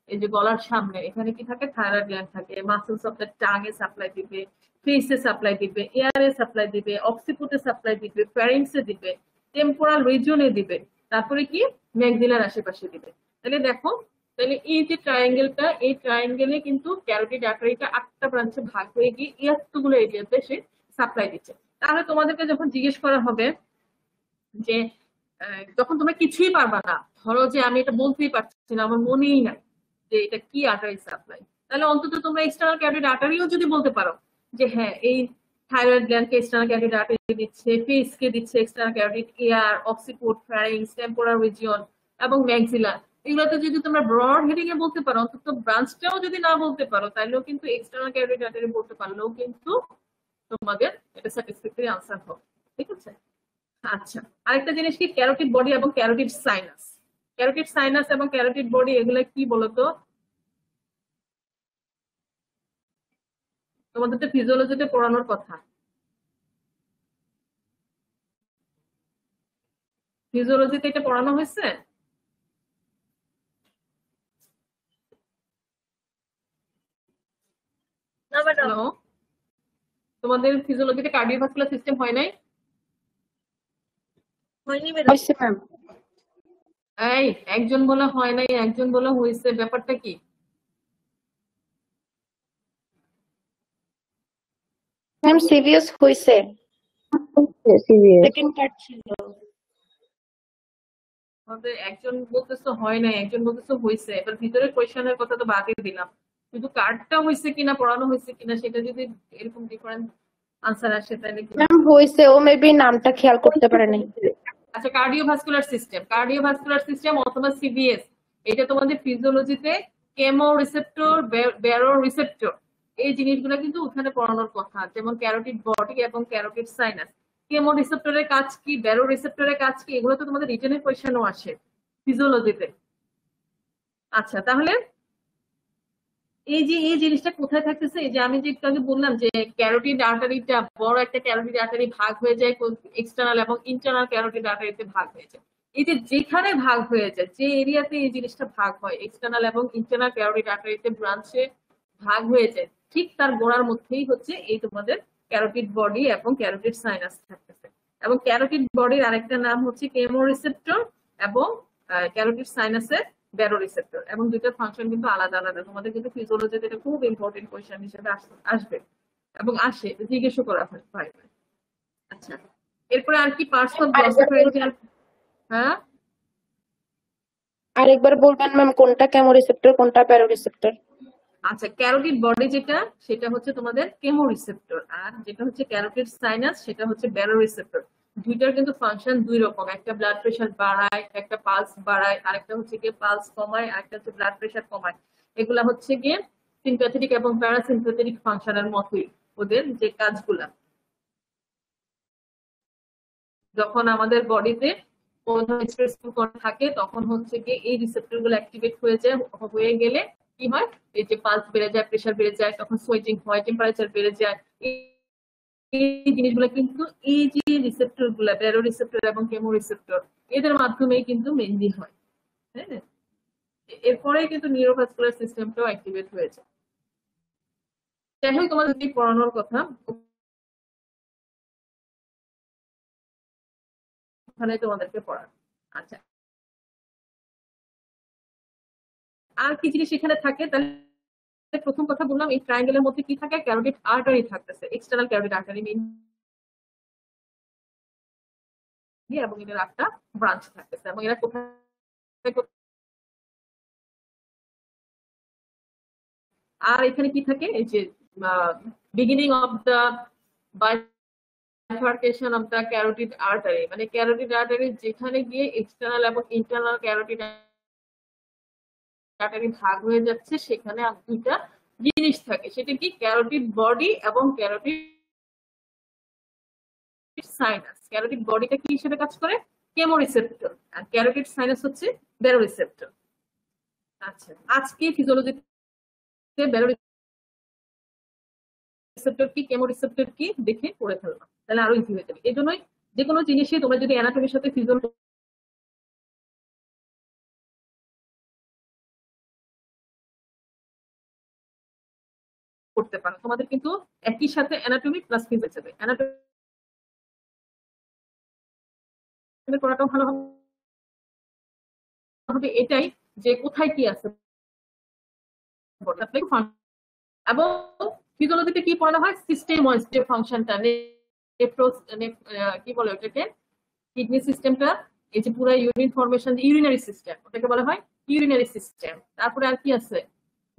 এই যে গলার সামনে এখানে কি থাকে? থাইরয়েড গ্ল্যান্ড থাকে। Muscles of the tongue A supply দিবে, ফেসে সাপ্লাই দিবে, এয়ারে সাপ্লাই দিবে, অক্সিপুটে সাপ্লাই দিবে, ফ্যারিংসে দিবে, টেম্পোরাল রিজিয়নে দিবে, তারপরে কি ম্যাক্সিলার আশেপাশে দিবে। তাহলে দেখো, তাহলে এই যে ট্রায়াঙ্গেলটা, এই ট্রায়াঙ্গেলে কিন্তু ক্যারোটিড আর্টারিটা 8টা ব্রাঞ্চে ভাগ হয়ে গিয়ে এতগুলো এরিয়াতে সে সাপ্লাই দিচ্ছে। তাহলে তোমাদেরকে যখন জিজ্ঞেস করা হবে যে যখন তোমরা কিছুই পারবা না, ধরো যে আমি এটা বলতেই পারছি না, আমার মনেই নাই যে এটা কি আর্টারি সাপ্লাই, তাহলে অন্তত তোমরা এক্সটার্নাল ক্যারোটিড আর্টারিও যদি বলতে পারো যে হ্যাঁ এই থাইরয়েড গ্ল্যান্ডকে এক্সটার্নাল ক্যারোটিড আর্টারি দিচ্ছে, ফেসকে দিচ্ছে external carotid, ear, occiput, pharynx, temporal region এবং ম্যাক্সিলা, এগুলোতে যদি তোমরা ব্রড হেডিং এ বলতে পারো, অন্তত ব্রাঞ্চটাও যদি না বলতে পারো, তাহলেও কিন্তু এক্সটার্নাল ক্যারোটিড আর্টারি বলতে পারলেও কিন্তু তোমাদের এটা স্যাটিসফ্যাক্টরি আনসার হবে। ঠিক আছে। আচ্ছা, আরেকটা জিনিস কি, ক্যারোটিড বডি এবং ক্যারোটিড সাইনাস। ক্যারোটিড সাইনাস এবং ক্যারোটিড বডি এগুলা কি বলতো? তোমাদের তো ফিজিওলজিতে পড়ানোর কথা। ফিজিওলজিতে এটা পড়ানো হয়েছে? হ্যালো, তোমাদের ফিজিওলজিতে কার্ডিওভাস্কুলার সিস্টেম হয় নাই? হয়েছে ম্যাম। এই একজন বলে হয় নাই, একজন বলে হয়েছে, ব্যাপারটা কি? ম্যাম সিভিএস হয়েছে, সেকেন্ড পার্ট ছিল। আমাদের একজন বলতেছে হয় নাই, একজন বলতেছে হয়েছে। এবার ভিতরের কোয়েশ্চেনের কথা তো বাদই দিলাম, কিন্তু কার্ডটা হয়েছে কিনা, পড়ানো হয়েছে কিনা, সেটা যদি এরকম ডিফারেন্ট আনসার আসে তাহলে কি? ম্যাম হয়েছে, ও মেবি নামটা খেয়াল করতে পারে নাই। আচ্ছা, কার্ডিওভাস্কুলার সিস্টেম, কার্ডিওভাস্কুলার সিস্টেম অথবা সিভিএস, এটা তোমাদের ফিজিওলজিতে কেমো রিসেপ্টর, ব্যারো রিসেপ্টর, এই জিনিসগুলো কিন্তু ওখানে পড়ানোর কথা। যেমন ক্যারোটিড বডি এবং ক্যারোটিড সাইনাস, কেমো রিসেপ্টরের কাজ কি, ব্যারো রিসেপ্টরের কাজ কি, এগুলো তো তোমাদের রিটেনের কোয়েশ্চেনও আসে ফিজিওলজিতে। আচ্ছা, তাহলে এই যে এই জিনিসটা কোথায় থাকতেছে, এই যে আমি যে একটু আগে বললাম যে ক্যারোটিড আর্টারিটা, বড় একটা ক্যারোটিড আর্টারি ভাগ হয়ে যায় এক্সটার্নাল এবং ইন্টারনাল ক্যারোটিড আর্টারিতে ভাগ হয়ে যায়। এই যে যেখানে ভাগ হয়ে যায়, যে এরিয়াতে এই জিনিসটা ভাগ হয়, এক্সটার্নাল এবং ইন্টারনাল ক্যারোটিড আর্টারিতে ব্রাঞ্চে ভাগ হয়ে যায়, ঠিক তার গোড়ার মধ্যেই হচ্ছে এই তোমাদের ক্যারোটিড বডি এবং ক্যারোটিড সাইনাস থাকতেছে। এবং ক্যারোটিড বডির আরেকটা নাম হচ্ছে কেমোরিসেপ্টর এবং ক্যারোটিড সাইনাসের ব্যারো রিসেপ্টর, এবং দুইটার ফাংশন কিন্তু আলাদা আলাদা। তোমাদের কিন্তু ফিজিওলজিতে এটা খুব ইম্পর্টেন্ট কোয়েশ্চেন হিসেবে আসবে এবং আসে, জিজ্ঞেসও করা হয়। আচ্ছা, এরপরে আর কি পার্টস অফ গ্লসোফ্যারিঞ্জিয়াল? হ্যাঁ, আরেকবার বলবেন ম্যাম, কোনটা কেমো রিসেপ্টর কোনটা প্যারো রিসেপ্টর? আচ্ছা, ক্যারোটিড বডি যেটা, সেটা হচ্ছে তোমাদের কেমো রিসেপ্টর, আর যেটা হচ্ছে ক্যারোটিড সাইনাস সেটা হচ্ছে ব্যারো রিসেপ্টর। দুইটার কিন্তু ফাংশন দুই রকম, একটা ব্লাড প্রেশার বাড়ায়, একটা পালস বাড়ায়, আরেকটা হচ্ছে গিয়ে পালস কমায়, আরেকটা হচ্ছে ব্লাড প্রেশার কমায়। এগুলা হচ্ছে গিয়ে সিম্প্যাথেটিক এবং প্যারাসিম্প্যাথেটিক ফাংশনের মতোই ওদের যে কাজগুলা। যখন আমাদের বডিতে কোনো ধরনের স্ট্রেস থাকে, তখন হচ্ছে গিয়ে এই রিসেপ্টর গুলো অ্যাক্টিভেট হয়ে যায়, হয়ে গেলে কি হয়, এই যে পালস বেড়ে যায়, প্রেশার বেড়ে যায়, তখন সোয়েটিং হয়, টেম্পারেচার বেড়ে যায়। এই জিনিসগুলো কিন্তু এই যে রিসেপ্টর গুলা, ব্যারো রিসেপ্টর এবং কেমো রিসেপ্টর, এদের মাধ্যমেই কিন্তু মেনলি হয়। হ্যাঁ, এরপরে কিন্তু নিউরোভাস্কুলার সিস্টেমটাও অ্যাক্টিভেট হয়েছে। যাই হোক, তোমাদের যদি পড়ানোর কথা, ওখানে তোমাদেরকে পড়ানো। আচ্ছা, আর কি জিনিস এখানে থাকে? তাহলে প্রথম কথা বললাম, এই ট্রায়াঙ্গেলের মধ্যে কি থাকে? ক্যারোটিড আর্টারি থাকতেছে, এক্সটার্নাল ক্যারোটিড আর্টারি মেইন, এবং এদের একটা ব্রাঞ্চ থাকতেছে। এবং এরা কোথায়, আর এখানে কি থাকে? এই যে beginning of the bifurcation of the carotid artery, মানে ক্যারোটিড আর্টারি যেখানে গিয়ে এক্সটার্নাল এবং ইন্টারনাল ক্যারোটিড আর্টারি ভাগ হয়ে যাচ্ছে, সেখানে দুইটা জিনিস থাকে, সেটা কি ক্যারোটিড বডি এবং ক্যারোটিড সাইনাস। ক্যারোটিড বডিটা কি হিসেবে কাজ করে? কেমোরিসেপ্টর, আর ক্যারোটিড সাইনাস হচ্ছে ব্যারোরিসেপ্টর। আচ্ছা, আজকে ফিজিওলজিতে ব্যারোরিসেপ্টর কি কেমোরিসেপ্টর কি দেখে পড়ে ফেলবা, তাহলে আরো ইজি হয়ে যাবে। এই জন্যই যে কোনো জিনিসে তোমরা যদি অ্যানাটমির সাথে ফিজিওলজি করতে পারো, তোমাদের কিন্তু একই সাথে অ্যানাটমি প্লাস ফিজিক্স যাবে। অ্যানাটমি পড়াটাও ভালো হবে এটাই যে কোথায় কি আছে, এবং ফিজিওলজিতে কি পড়ানো হয়? সিস্টেম ওয়াইজ যে ফাংশনটা, কি বলে ওটাকে, কিডনি সিস্টেমটা, এই যে পুরো ইউরিন ফরমেশন, ইউরিনারি সিস্টেম, ওটাকে বলা হয় ইউরিনারি সিস্টেম। তারপরে আর কি আছে?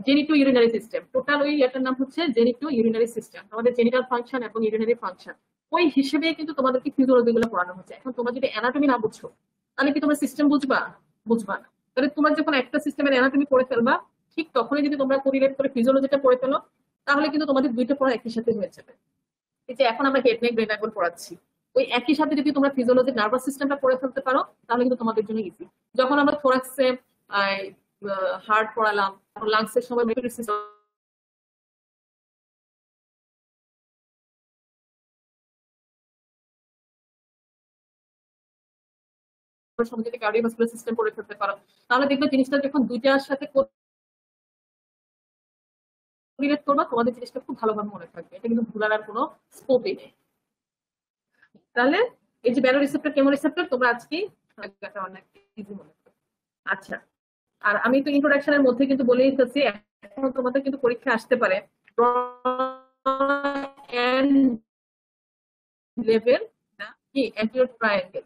Genito urinary system. টোটাল ওই এটার নাম হচ্ছে জেনিটো ইউরিনারি সিস্টেম, আমাদের জেনিটাল ফাংশন এবং ইউরিনারি ফাংশন। ওই হিসেবে কিন্তু তোমাদেরকে ফিজিওলজি গুলো পড়ানো হচ্ছে। এখন তোমরা যদি অ্যানাটমি না বুঝছো, তাহলে কি তোমরা সিস্টেম বুঝবা? বুঝবা না। তাহলে তোমরা যখন একটা সিস্টেমের অ্যানাটমি পড়ে ফেলবা, ঠিক তখনই যদি তোমরা কোরিলেট করে ফিজিওলজিটা পড়ে ফেলো, তাহলে কিন্তু তোমাদের দুইটা পড়া একই সাথে হয়ে যাবে। এই যে এখন আমরা হেড নেক ব্রেন অ্যাঙ্গল পড়াচ্ছি, ওই একই সাথে যদি তোমরা ফিজিওলজি নার্ভাস সিস্টেমটা পড়ে ফেলতে পারো, তাহলে কিন্তু তোমাদের জন্য ইজি। যখন আমরা থোরাক্সে হার্ট পড়ালাম, লাংসের সময় মেডিকেল সিস্টেম সময় যদি কার্ডিওভাস্কুলার সিস্টেম পড়ে ফেলতে পারো, তাহলে দেখবে জিনিসটা যখন দুইটার সাথে রিলেট করবা, তোমাদের জিনিসটা খুব ভালোভাবে মনে থাকবে। এটা কিন্তু ভুলার আর কোনো স্কোপই নেই। তাহলে এই যে ব্যারো রিসেপ্টর কেমো রিসেপ্টর তোমরা আজকে অনেক ইজি মনে করবে। আচ্ছা, আর আমি তো ইন্ট্রোডাকশনের মধ্যে কিন্তু বলেই ফেলছি, এখন তোমাদের কিন্তু পরীক্ষা আসতে পারে লেভেল কি অ্যান্টিরিয়র ট্রায়াঙ্গেল,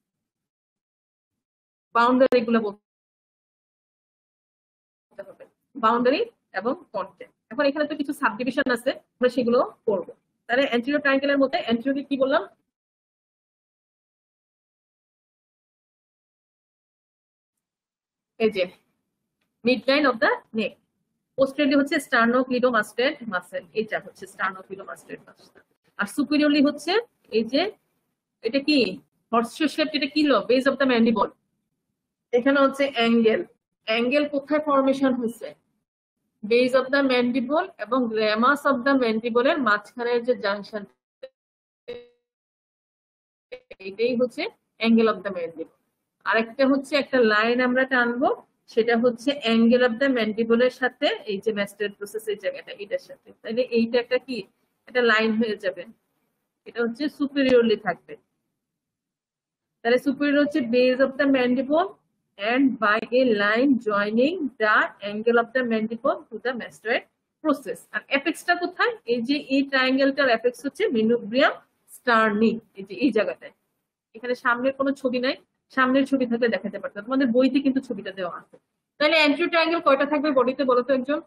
বাউন্ডারি গুলো বলতে হবে, বাউন্ডারি এবং কন্টেন্ট। এখন এখানে তো কিছু সাবডিভিশন আছে, আমরা সেগুলো করবো। তাহলে অ্যান্টিরিয়র ট্রায়াঙ্গেলের মধ্যে অ্যান্টিরিয়র কি বললাম? এই যে midline of the neck, posteriorly হচ্ছে স্টার্নোক্লিডোমাস্টেড মাসেল, এটা হচ্ছে স্টার্নোক্লিডোমাস্টেড মাসেল। আর সুপিরিয়রলি হচ্ছে এই যে এটা কি হর্সশু শেপ, এটা কি লো বেস অফ দ্য ম্যান্ডিবল। এখানে হচ্ছে অ্যাঙ্গেল, অ্যাঙ্গেল কোথায় ফরমেশন হচ্ছে? বেস অফ দ্য ম্যান্ডিবল এবং রেমাস অফ দ্য ম্যান্ডিবলের মাঝখানের যে জাংশন, এটাই হচ্ছে অ্যাঙ্গেল অফ দ্য ম্যান্ডিবল। আরেকটা হচ্ছে একটা লাইন আমরা টানবো, সেটা হচ্ছে অ্যাঙ্গেল অফ দ্য ম্যান্ডিবলের সাথে এই যে ম্যাস্টেড প্রসেস এই জায়গাটা, এটার সাথে। তাহলে এইটা একটা কি, একটা লাইন হয়ে যাবে, এটা হচ্ছে সুপিরিয়রলি থাকবে। তাহলে সুপিরিয়র হচ্ছে base of the mandible and by a line joining the angle of the mandible to the mastoid process. আর অ্যাপেক্সটা কোথায়? এই যে এই ট্রায়াঙ্গেলটার অ্যাপেক্স হচ্ছে মেনুব্রিয়াম স্টার্নি, এই যে এই জায়গাটায়। এখানে সামনের কোনো ছবি নাই, সামনের ছবি থাকলে দেখাতে পারতো, তোমাদের বইতে কিন্তু ছবিটা দেওয়া আছে। তাহলে অ্যান্টিরিয়র ট্রায়াঙ্গেল কয়টা থাকবে বডিতে বলো তো একজন?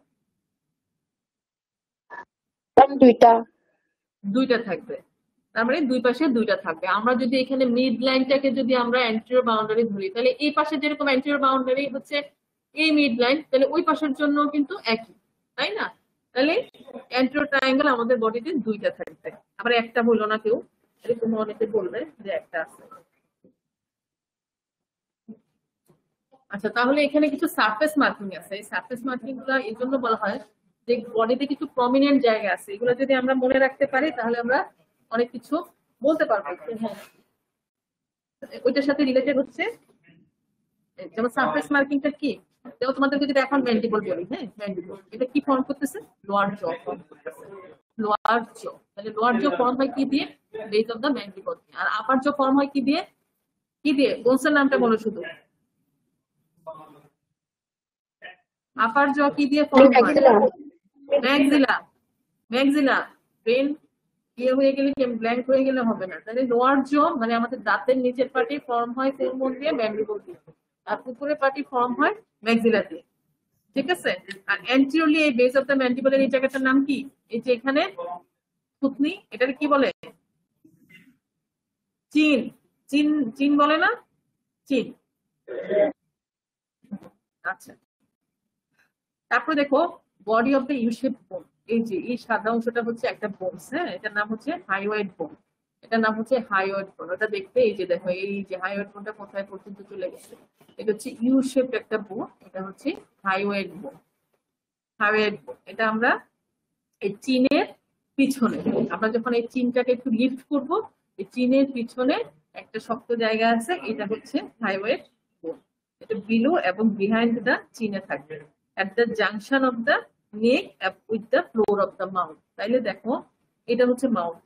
দুইটা থাকবে। তার মানে দুই পাশে দুইটা থাকবে। আমরা যদি এখানে মিড লাইনটাকে যদি আমরা অ্যান্টিরিয়র বাউন্ডারি ধরি, তাহলে এই পাশে যেরকম অ্যান্টিরিয়র বাউন্ডারি হচ্ছে এই মিড লাইন, তাহলে ওই পাশের জন্য কিন্তু একই, তাই না? তাহলে অ্যান্টিরিয়র ট্রায়াঙ্গেল আমাদের বডিতে দুইটা থাকবে। আবার একটা বললো না কেউ, এরকম অনেকে বলবে যে একটা আছে। আচ্ছা, তাহলে এখানে কিছু সারফেস মার্কিং আছে। এই সারফেস মার্কিং গুলো এই জন্য বলা হয় যে বডিতে কিছু প্রমিনেন্ট জায়গা আছে, এগুলো যদি আমরা মনে রাখতে পারি তাহলে আমরা অনেক কিছু বলতে পারবো। হ্যাঁ, ওইটার সাথে রিলেটেড হচ্ছে যেমন সারফেস মার্কিংটা কি, যেমন তোমাদেরকে যদি এখন ম্যান্ডিবল বলি, হ্যাঁ ম্যান্ডিবল এটা কি ফর্ম করতেছে? লোয়ার জ ফর্ম করতেছে, লোয়ার জ। তাহলে লোয়ার জ ফর্ম হয় কি দিয়ে? Base of the mandible. আর আপার জ ফর্ম হয় কি দিয়ে? কি দিয়ে? বোনসের নামটা বলো শুধু। আপার জ কি দিয়ে ফর্ম হয়? ম্যাক্সিলা। ম্যাক্সিলা। ব্রেন ইয়ে হয়ে গেলে ব্ল্যাঙ্ক হয়ে গেলে হবে না। তাহলে লোয়ার জ মানে আমাদের দাঁতের নিচের পার্টি ফর্ম হয় কোন কোন দিয়ে? ম্যান্ডিবল দিয়ে। আর উপরের পার্টি ফর্ম হয় ম্যাক্সিলা দিয়ে, ঠিক আছে? আর অ্যান্টিরিয়রলি এই বেস অফ দ্য ম্যান্ডিবলের এই জায়গাটার নাম কি? এই যে এখানে থুতনি, এটাকে কি বলে? চিন। চিন, চিন বলে না? চিন। আচ্ছা, তারপর দেখো body of the you shape বোন। এই যে এই সাদা অংশটা হচ্ছে একটা বোনস, হ্যাঁ, এটার নাম হচ্ছে হাইওয়েড বোন। এটার নাম হচ্ছে হাইওয়েড বোন। ওটা দেখতে এই যে দেখো, এই যে হাইওয়েড বোনটা কোথায় পর্যন্ত চলে গেছে। এটা হচ্ছে ইউ শেপ একটা বোন, এটা হচ্ছে হাইওয়েড বোন। হাইওয়েড বোন এটা আমরা এই চিনের পিছনে, আমরা যখন এই চিনটাকে একটু লিফট করব, এই চিনের পিছনে একটা শক্ত জায়গা আছে, এটা হচ্ছে হাইওয়েড বোন। এটা বিলো এবং বিহাইন্ড দা চিনে থাকবে, at the junction of the neck with the floor of the mouth। তাইলে দেখো এটা হচ্ছে মাউথ,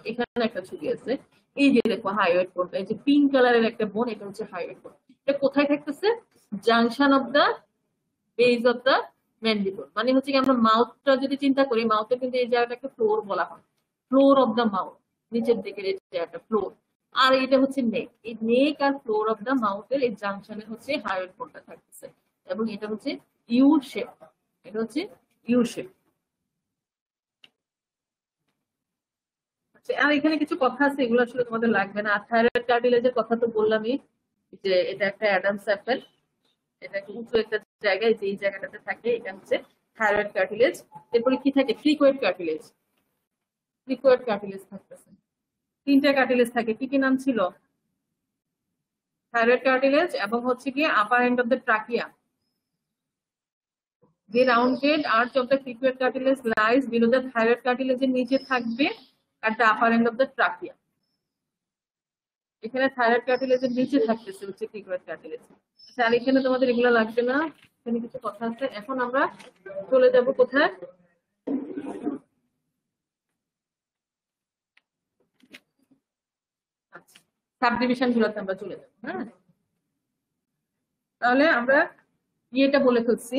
এখানে একটা ছবি আছে। এই যে দেখো হাইওয়েড বোন, এই যে পিঙ্ক কালারের একটা বোন, এটা হচ্ছে হাইওয়েড বোন। এটা কোথায় থাকতেছে? Junction of the base of the mandible. মানে হচ্ছে কি, আমরা মাউথটা যদি চিন্তা করি, মাউথে কিন্তু এই জায়গাটাকে ফ্লোর বলা হয়, ফ্লোর অফ দা মাউথ, নিচের দিকের এই জায়গাটা ফ্লোর। আর এটা হচ্ছে নেক, এই নেক আর ফ্লোর অফ দা মাউথের এই জাংশনে হচ্ছে হাইওয়েড বোনটা থাকতেছে, এবং এটা হচ্ছে ইউ শেপ, এটা হচ্ছে ইউ শেপ। আর এখানে কিছু কথা আছে, এগুলো আসলে তোমাদের লাগবে না। আর থাইরয়েড কার্টিলেজের কথা তো বললামই, যে এটা একটা অ্যাডামস অ্যাপেল, এটা একটা উঁচু একটা জায়গায়, যে এই জায়গাটাতে থাকে, এটা হচ্ছে থাইরয়েড কার্টিলেজ। এরপরে কি থাকে? ক্রিকোয়েড কার্টিলেজ। ক্রিকোয়েড কার্টিলেজ থাকতেছে, তিনটা কার্টিলেজ থাকে। কি কি নাম ছিল? থাইরয়েড কার্টিলেজ, এবং হচ্ছে কি upper end of the trachea. যে rounded arch of the cricoid cartilage lies below the thyroid কার্টিলেজের নিচে থাকবে at the upper end of the trachea। এখানে থাইরয়েড কার্টিলেজের নিচে থাকতেছে হচ্ছে ক্রিকোয়েড কার্টিলেজ। আচ্ছা, আর এখানে তোমাদের এগুলো লাগবে না, এখানে কিছু কথা আছে। এখন আমরা চলে যাব কোথায়? আচ্ছা, সাবডিভিশন গুলোতে আমরা চলে যাবো। হ্যাঁ, তাহলে আমরা ইয়েটা বলে ফেলছি,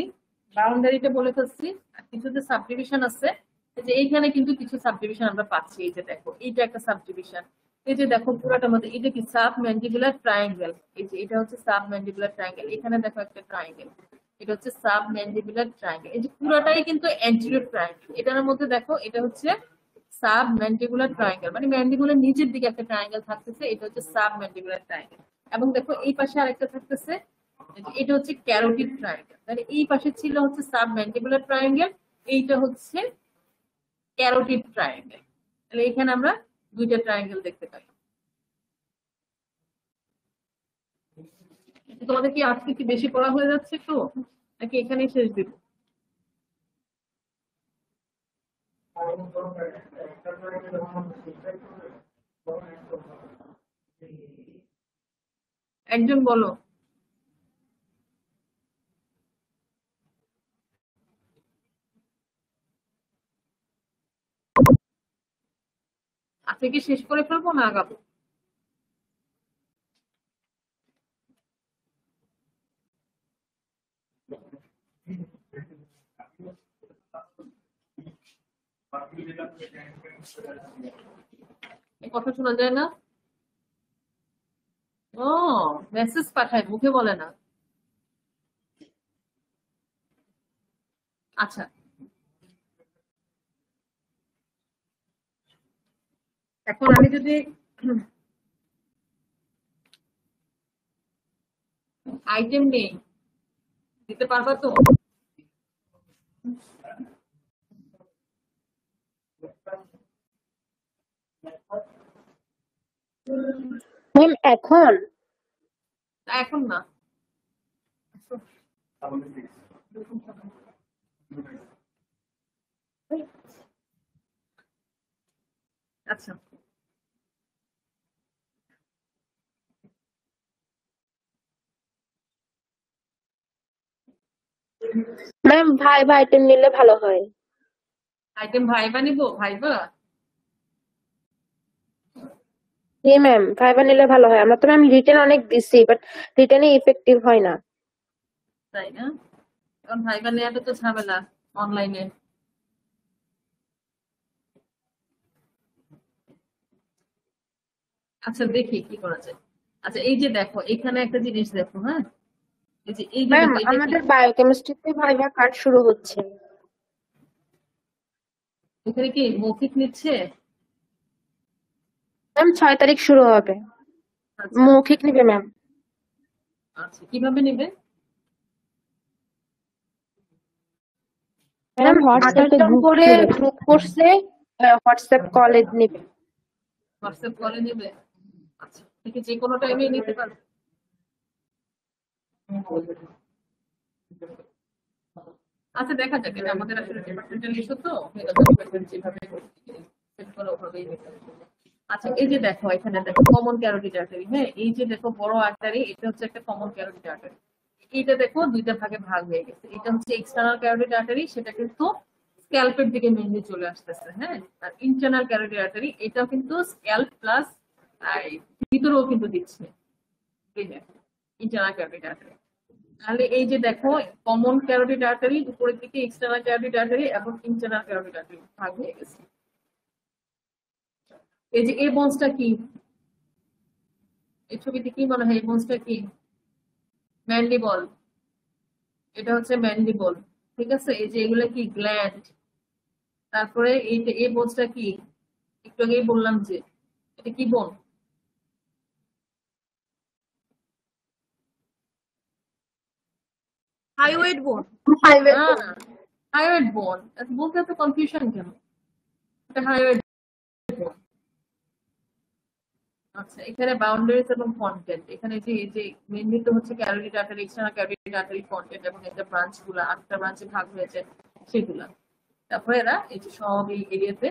বাউন্ডারিটা বলে ফেলছি, আর কিছু যে সাবডিভিশন আছে, যে এইখানে কিন্তু কিছু সাবডিভিশন আমরা পাচ্ছি। এই যে দেখো, এইটা একটা সাবডিভিশন। এই যে দেখো পুরাটার মধ্যে এটা কি সাব ম্যান্ডিবুলার ট্রায়াঙ্গেল। এই যে এটা হচ্ছে সাব ম্যান্ডিবুলার ট্রায়াঙ্গেল, এখানে দেখো একটা ট্রায়াঙ্গেল, এটা হচ্ছে সাব ম্যান্ডিবুলার ট্রায়াঙ্গেল। এই যে পুরাটাই কিন্তু অ্যান্টেরিয়র ট্রায়াঙ্গেল। এটার মধ্যে দেখো, এটা হচ্ছে সাব ম্যান্ডিবুলার ট্রায়াঙ্গেল, মানে ম্যান্ডিবুলার নিচের দিকে একটা ট্রায়াঙ্গেল থাকতেছে, এটা হচ্ছে সাব ম্যান্ডিবুলার ট্রায়াঙ্গেল। এবং দেখো এই পাশে আরেকটা থাকতেছে, এটা হচ্ছে ক্যারোটিড ট্রায়াঙ্গেল। মানে এই পাশে ছিল হচ্ছে সাব ম্যান্ডিবুলার ট্রায়াঙ্গেল, এইটা হচ্ছে ক্যারোটিড ট্রায়াঙ্গেল। তাহলে এখানে আমরা দুইটা ট্রায়াঙ্গেল দেখতে পাই। তোমাদের কি আজকে কি বেশি পড়া হয়ে যাচ্ছে তো, নাকি এখানেই শেষ দিব? একজন বলো। আজকে কি শেষ করে ফেলবো না আগাবো? কথা শোনা যায় না? ও, মেসেজ পাঠায়, মুখে বলে না। আচ্ছা, এখন আমি যদি আইটেম নেই, দিতে পারবা তো? ম্যাম এখন এখন না, আচ্ছা ম্যাম ভাইবা আইটেম নিলে ভালো হয়। আইটেম ভাইবা নিবো? ভাইবা জি ম্যাম, ভাইবা নিলে ভালো হয়। আমরা তো ম্যাম রিটেন অনেক দিচ্ছি, বাট রিটেনে ইফেক্টিভ হয় না। তাই না? এখন ভাইবা নেওয়াটা তো ঝামেলা অনলাইনে। আচ্ছা, দেখি কি করা যায়। আচ্ছা, এই যে দেখো, এখানে একটা জিনিস দেখো। হ্যাঁ, এই যে ম্যাম দেখো, এটা কি? আমাদের বায়োকেমিস্ট্রিতে ভাইবা কার্ড শুরু হচ্ছে। এখানে কি মৌখিক নিচ্ছে? ম্যাম 6 তারিখ শুরু হবে। আচ্ছা, মৌখিক নিবে ম্যাম। আচ্ছা, কিভাবে নেবে? ম্যাম হোয়াটসঅ্যাপে আরেকজন গ্রুপ করে খুলে গ্রুপ করছে, হোয়াটসঅ্যাপ কলে নিবে। হোয়াটসঅ্যাপ কলে নেবে? আচ্ছা, থেকে যে কোনো টাইমে নিতে পারবে। আচ্ছা, দেখা যাক, এটা আমাদের আসলে ডিপার্টমেন্টাল ইস্যু তো, যেভাবে set করা ওভাবেই নিতে হবে। আচ্ছা, এই যে দেখো, এখানে দেখো কমন ক্যারোটিড আর্টারি। হ্যাঁ, এই যে দেখো বড় আর্টারি, এটা হচ্ছে একটা কমন ক্যারোটিড আর্টারি। এটা দেখো দুইটা ভাগে ভাগ হয়ে গেছে। এটা হচ্ছে এক্সটার্নাল ক্যারোটিড আর্টারি, সেটা কিন্তু স্ক্যাল্পের দিকে মেইনলি চলে আসতেছে। হ্যাঁ, আর ইন্টারনাল ক্যারোটিড আর্টারি এটাও কিন্তু স্ক্যাল্প প্লাস ভিতরেও কিন্তু দিচ্ছে। Internal carotid artery. তাহলে এই যে দেখো, কমন ক্যারোটিড আর্টারি উপরের দিকে, এক্সটার্নাল ক্যারোটিড আর্টারি এবং ইন্টারনাল ক্যারোটিড আর্টারি ভাগ হয়ে গেছে। এই যে এই বোনসটা কি, এই ছবিতে কি মনে হয় এই বোনসটা কি? ম্যান্ডিবল। এটা হচ্ছে ম্যান্ডিবল। ঠিক আছে, এই যে এগুলা কি গ্ল্যান্ড। তারপরে এইটা এই বোনসটা কি, একটু আগেই বললাম যে এটা কি বোন? হাইওয়েড বোন। হাইওয়েড বোন। বলতে এত কনফিউশন কেন? এটা হাইওয়েড বোন। আচ্ছা, এখানে বাউন্ডারিজ এবং কন্টেন্ট, এখানে যে এই যে মেইনলি তো হচ্ছে carotid artery, external carotid artery, content এবং এটা ব্রাঞ্চ গুলা 8টা ব্রাঞ্চে ভাগ হয়েছে সেগুলা। তারপরে এরা এই যে সব এই এরিয়াতে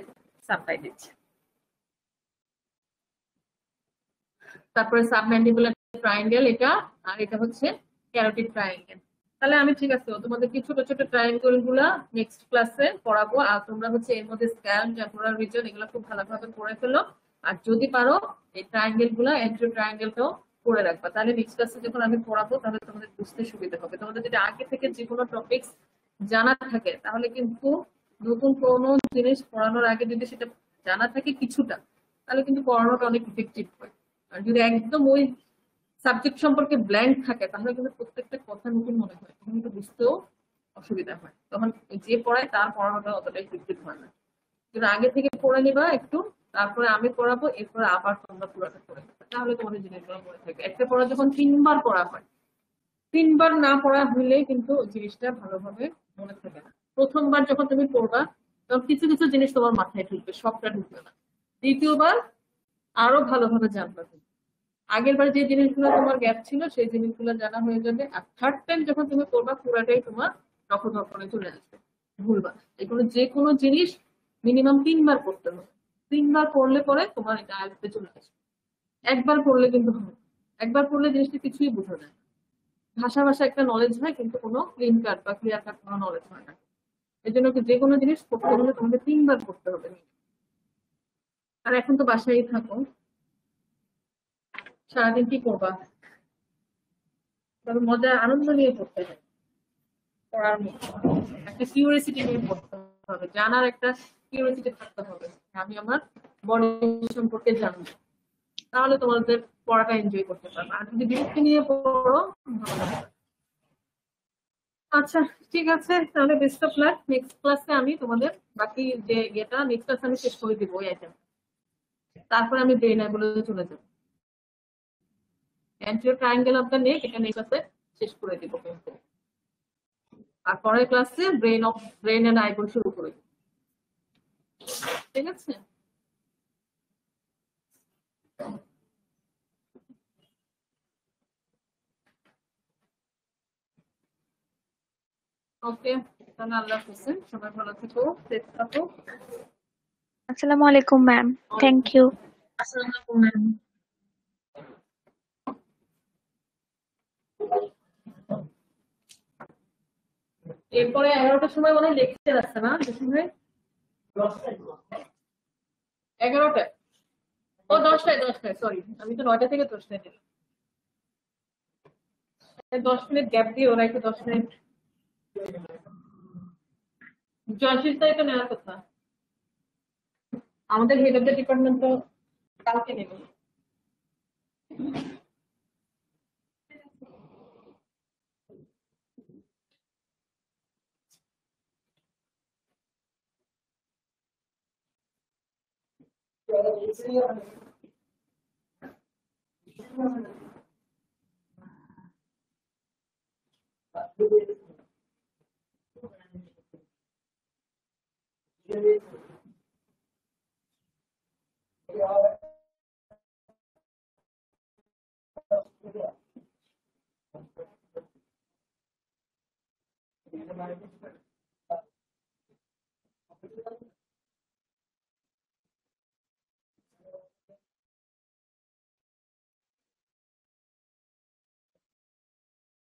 সাপ্লাই দিচ্ছে। তারপরে সাবম্যান্ডিবুলার ট্রায়াঙ্গেল এটা, আর এটা হচ্ছে ক্যারোটিড ট্রায়াঙ্গেল। তাহলে আমি ঠিক আছে, তোমাদের কি ছোট ছোট ট্রায়াঙ্গেল গুলা নেক্সট ক্লাসে পড়াবো। আর তোমরা হচ্ছে এর মধ্যে স্ক্যাল্প, টেম্পোরাল রিজন এগুলো খুব ভালোভাবে পড়ে ফেলো। আর যদি পারো এই ট্রায়াঙ্গেল গুলা, এন্ট্রো ট্রায়াঙ্গেলটাও করে রাখবা। তাহলে নেক্সট ক্লাসে যখন আমি পড়াবো তাহলে তোমাদের বুঝতে সুবিধা হবে। তোমাদের যদি আগে থেকে যে কোনো টপিকস জানা থাকে তাহলে কিন্তু নতুন কোনো জিনিস পড়ানোর আগে যদি সেটা জানা থাকে কিছুটা, তাহলে কিন্তু পড়ানোটা অনেক ইফেক্টিভ হয়। আর যদি একদম ওই সাবজেক্ট সম্পর্কে ব্ল্যাঙ্ক থাকে তাহলে কিন্তু প্রত্যেকটা কথা নতুন মনে হয়, তখন কিন্তু বুঝতেও অসুবিধা হয়, তখন যে পড়ায় তার পড়ানোটা অতটা ইফেক্টিভ হয় না। কিন্তু আগে থেকে পড়ে নিবা একটু, তারপরে আমি পড়াবো, এরপরে আবার তোমরা পুরোটা পড়ে নেবে, তাহলে তোমাদের জিনিসগুলো মনে থাকবে। একটা পড়া যখন 3বার পড়া হয়, 3বার না পড়া হলে কিন্তু ওই জিনিসটা ভালোভাবে মনে থাকে না। প্রথমবার যখন তুমি পড়বা তখন কিছু কিছু জিনিস তোমার মাথায় ঢুকবে, সবটা ঢুকবে না। দ্বিতীয়বার আরো ভালোভাবে জানবা তুমি। আগের বার যে জিনিসগুলো তোমার গ্যাপ ছিল সেই জিনিসগুলো জানা হয়ে যাবে। আর থার্ড টাইম যখন তুমি পড়বা পুরাটাই তোমার রক্ষণে চলে আসবে, ভুলবা। এগুলো যে কোনো জিনিস মিনিমাম 3বার পড়তে হবে। 3বার পড়লে পরে তোমার এটা আয়ত্তে চলে আসবে। একবার পড়লে কিন্তু হবে না। একবার পড়লে জিনিসটা কিছুই বোঝা যায় না। ভাষা ভাষা একটা নলেজ হয় কিন্তু কোনো ক্লিন কাট বা ক্লিয়ার কাট কোনো নলেজ হয় না। এই জন্য যে কোনো জিনিস পড়তে হলে তোমাকে 3বার পড়তে হবে। আর এখন তো বাসায় থাকো, সারাদিন কি করবা? তবে মজা আনন্দ নিয়ে পড়তে হয়। পড়ার মতো একটা কিউরিয়াসিটি নিয়ে পড়তে হবে, জানার একটা কিউরিয়াসিটি থাকতে হবে। আমি আমার বডি সম্পর্কে জানবো, তাহলে তোমাদের পড়াটা এনজয় করতে পারবে। আর যদি বিরক্তি নিয়ে পড়ো ভালো লাগবে। আচ্ছা, ঠিক আছে, তাহলে বেস্ট অফ লাক। নেক্সট ক্লাসে আমি তোমাদের বাকি যে ইয়েটা নেক্সট ক্লাসে আমি শেষ করে দিব ওই আইটেম। তারপরে আমি ব্রেন এগুলো চলে যাবো। অ্যান্টিরিয়র ট্রায়াঙ্গেল অফ দ্য নেক এটা নেক্সট ক্লাসে শেষ করে দিব কিন্তু। আর পরের ক্লাসে ব্রেন এন্ড আইগুলো শুরু করে দিব। ঠিক আছে? ওকে, তাহলে আল্লাহ হাফেজ। সবাই ভালো থেকো, সেফ থাকো। আসসালামু আলাইকুম ম্যাম, থ্যাংক ইউ। আসসালামু আলাইকুম ম্যাম। এরপরে 11টার সময় মনে হয় লেকচার আছে না? যে সময় 11টায়, ও 10টায়, সরি, আমি তো 9টা থেকে 10টায় দিলাম। 10 মিনিট গ্যাপ দিয়ে ওরা একটু 10 মিনিট। জয়শীলটাই তো নেওয়ার কথা। আমাদের হেড অফ দ্য ডিপার্টমেন্ট তো কালকে নেবে।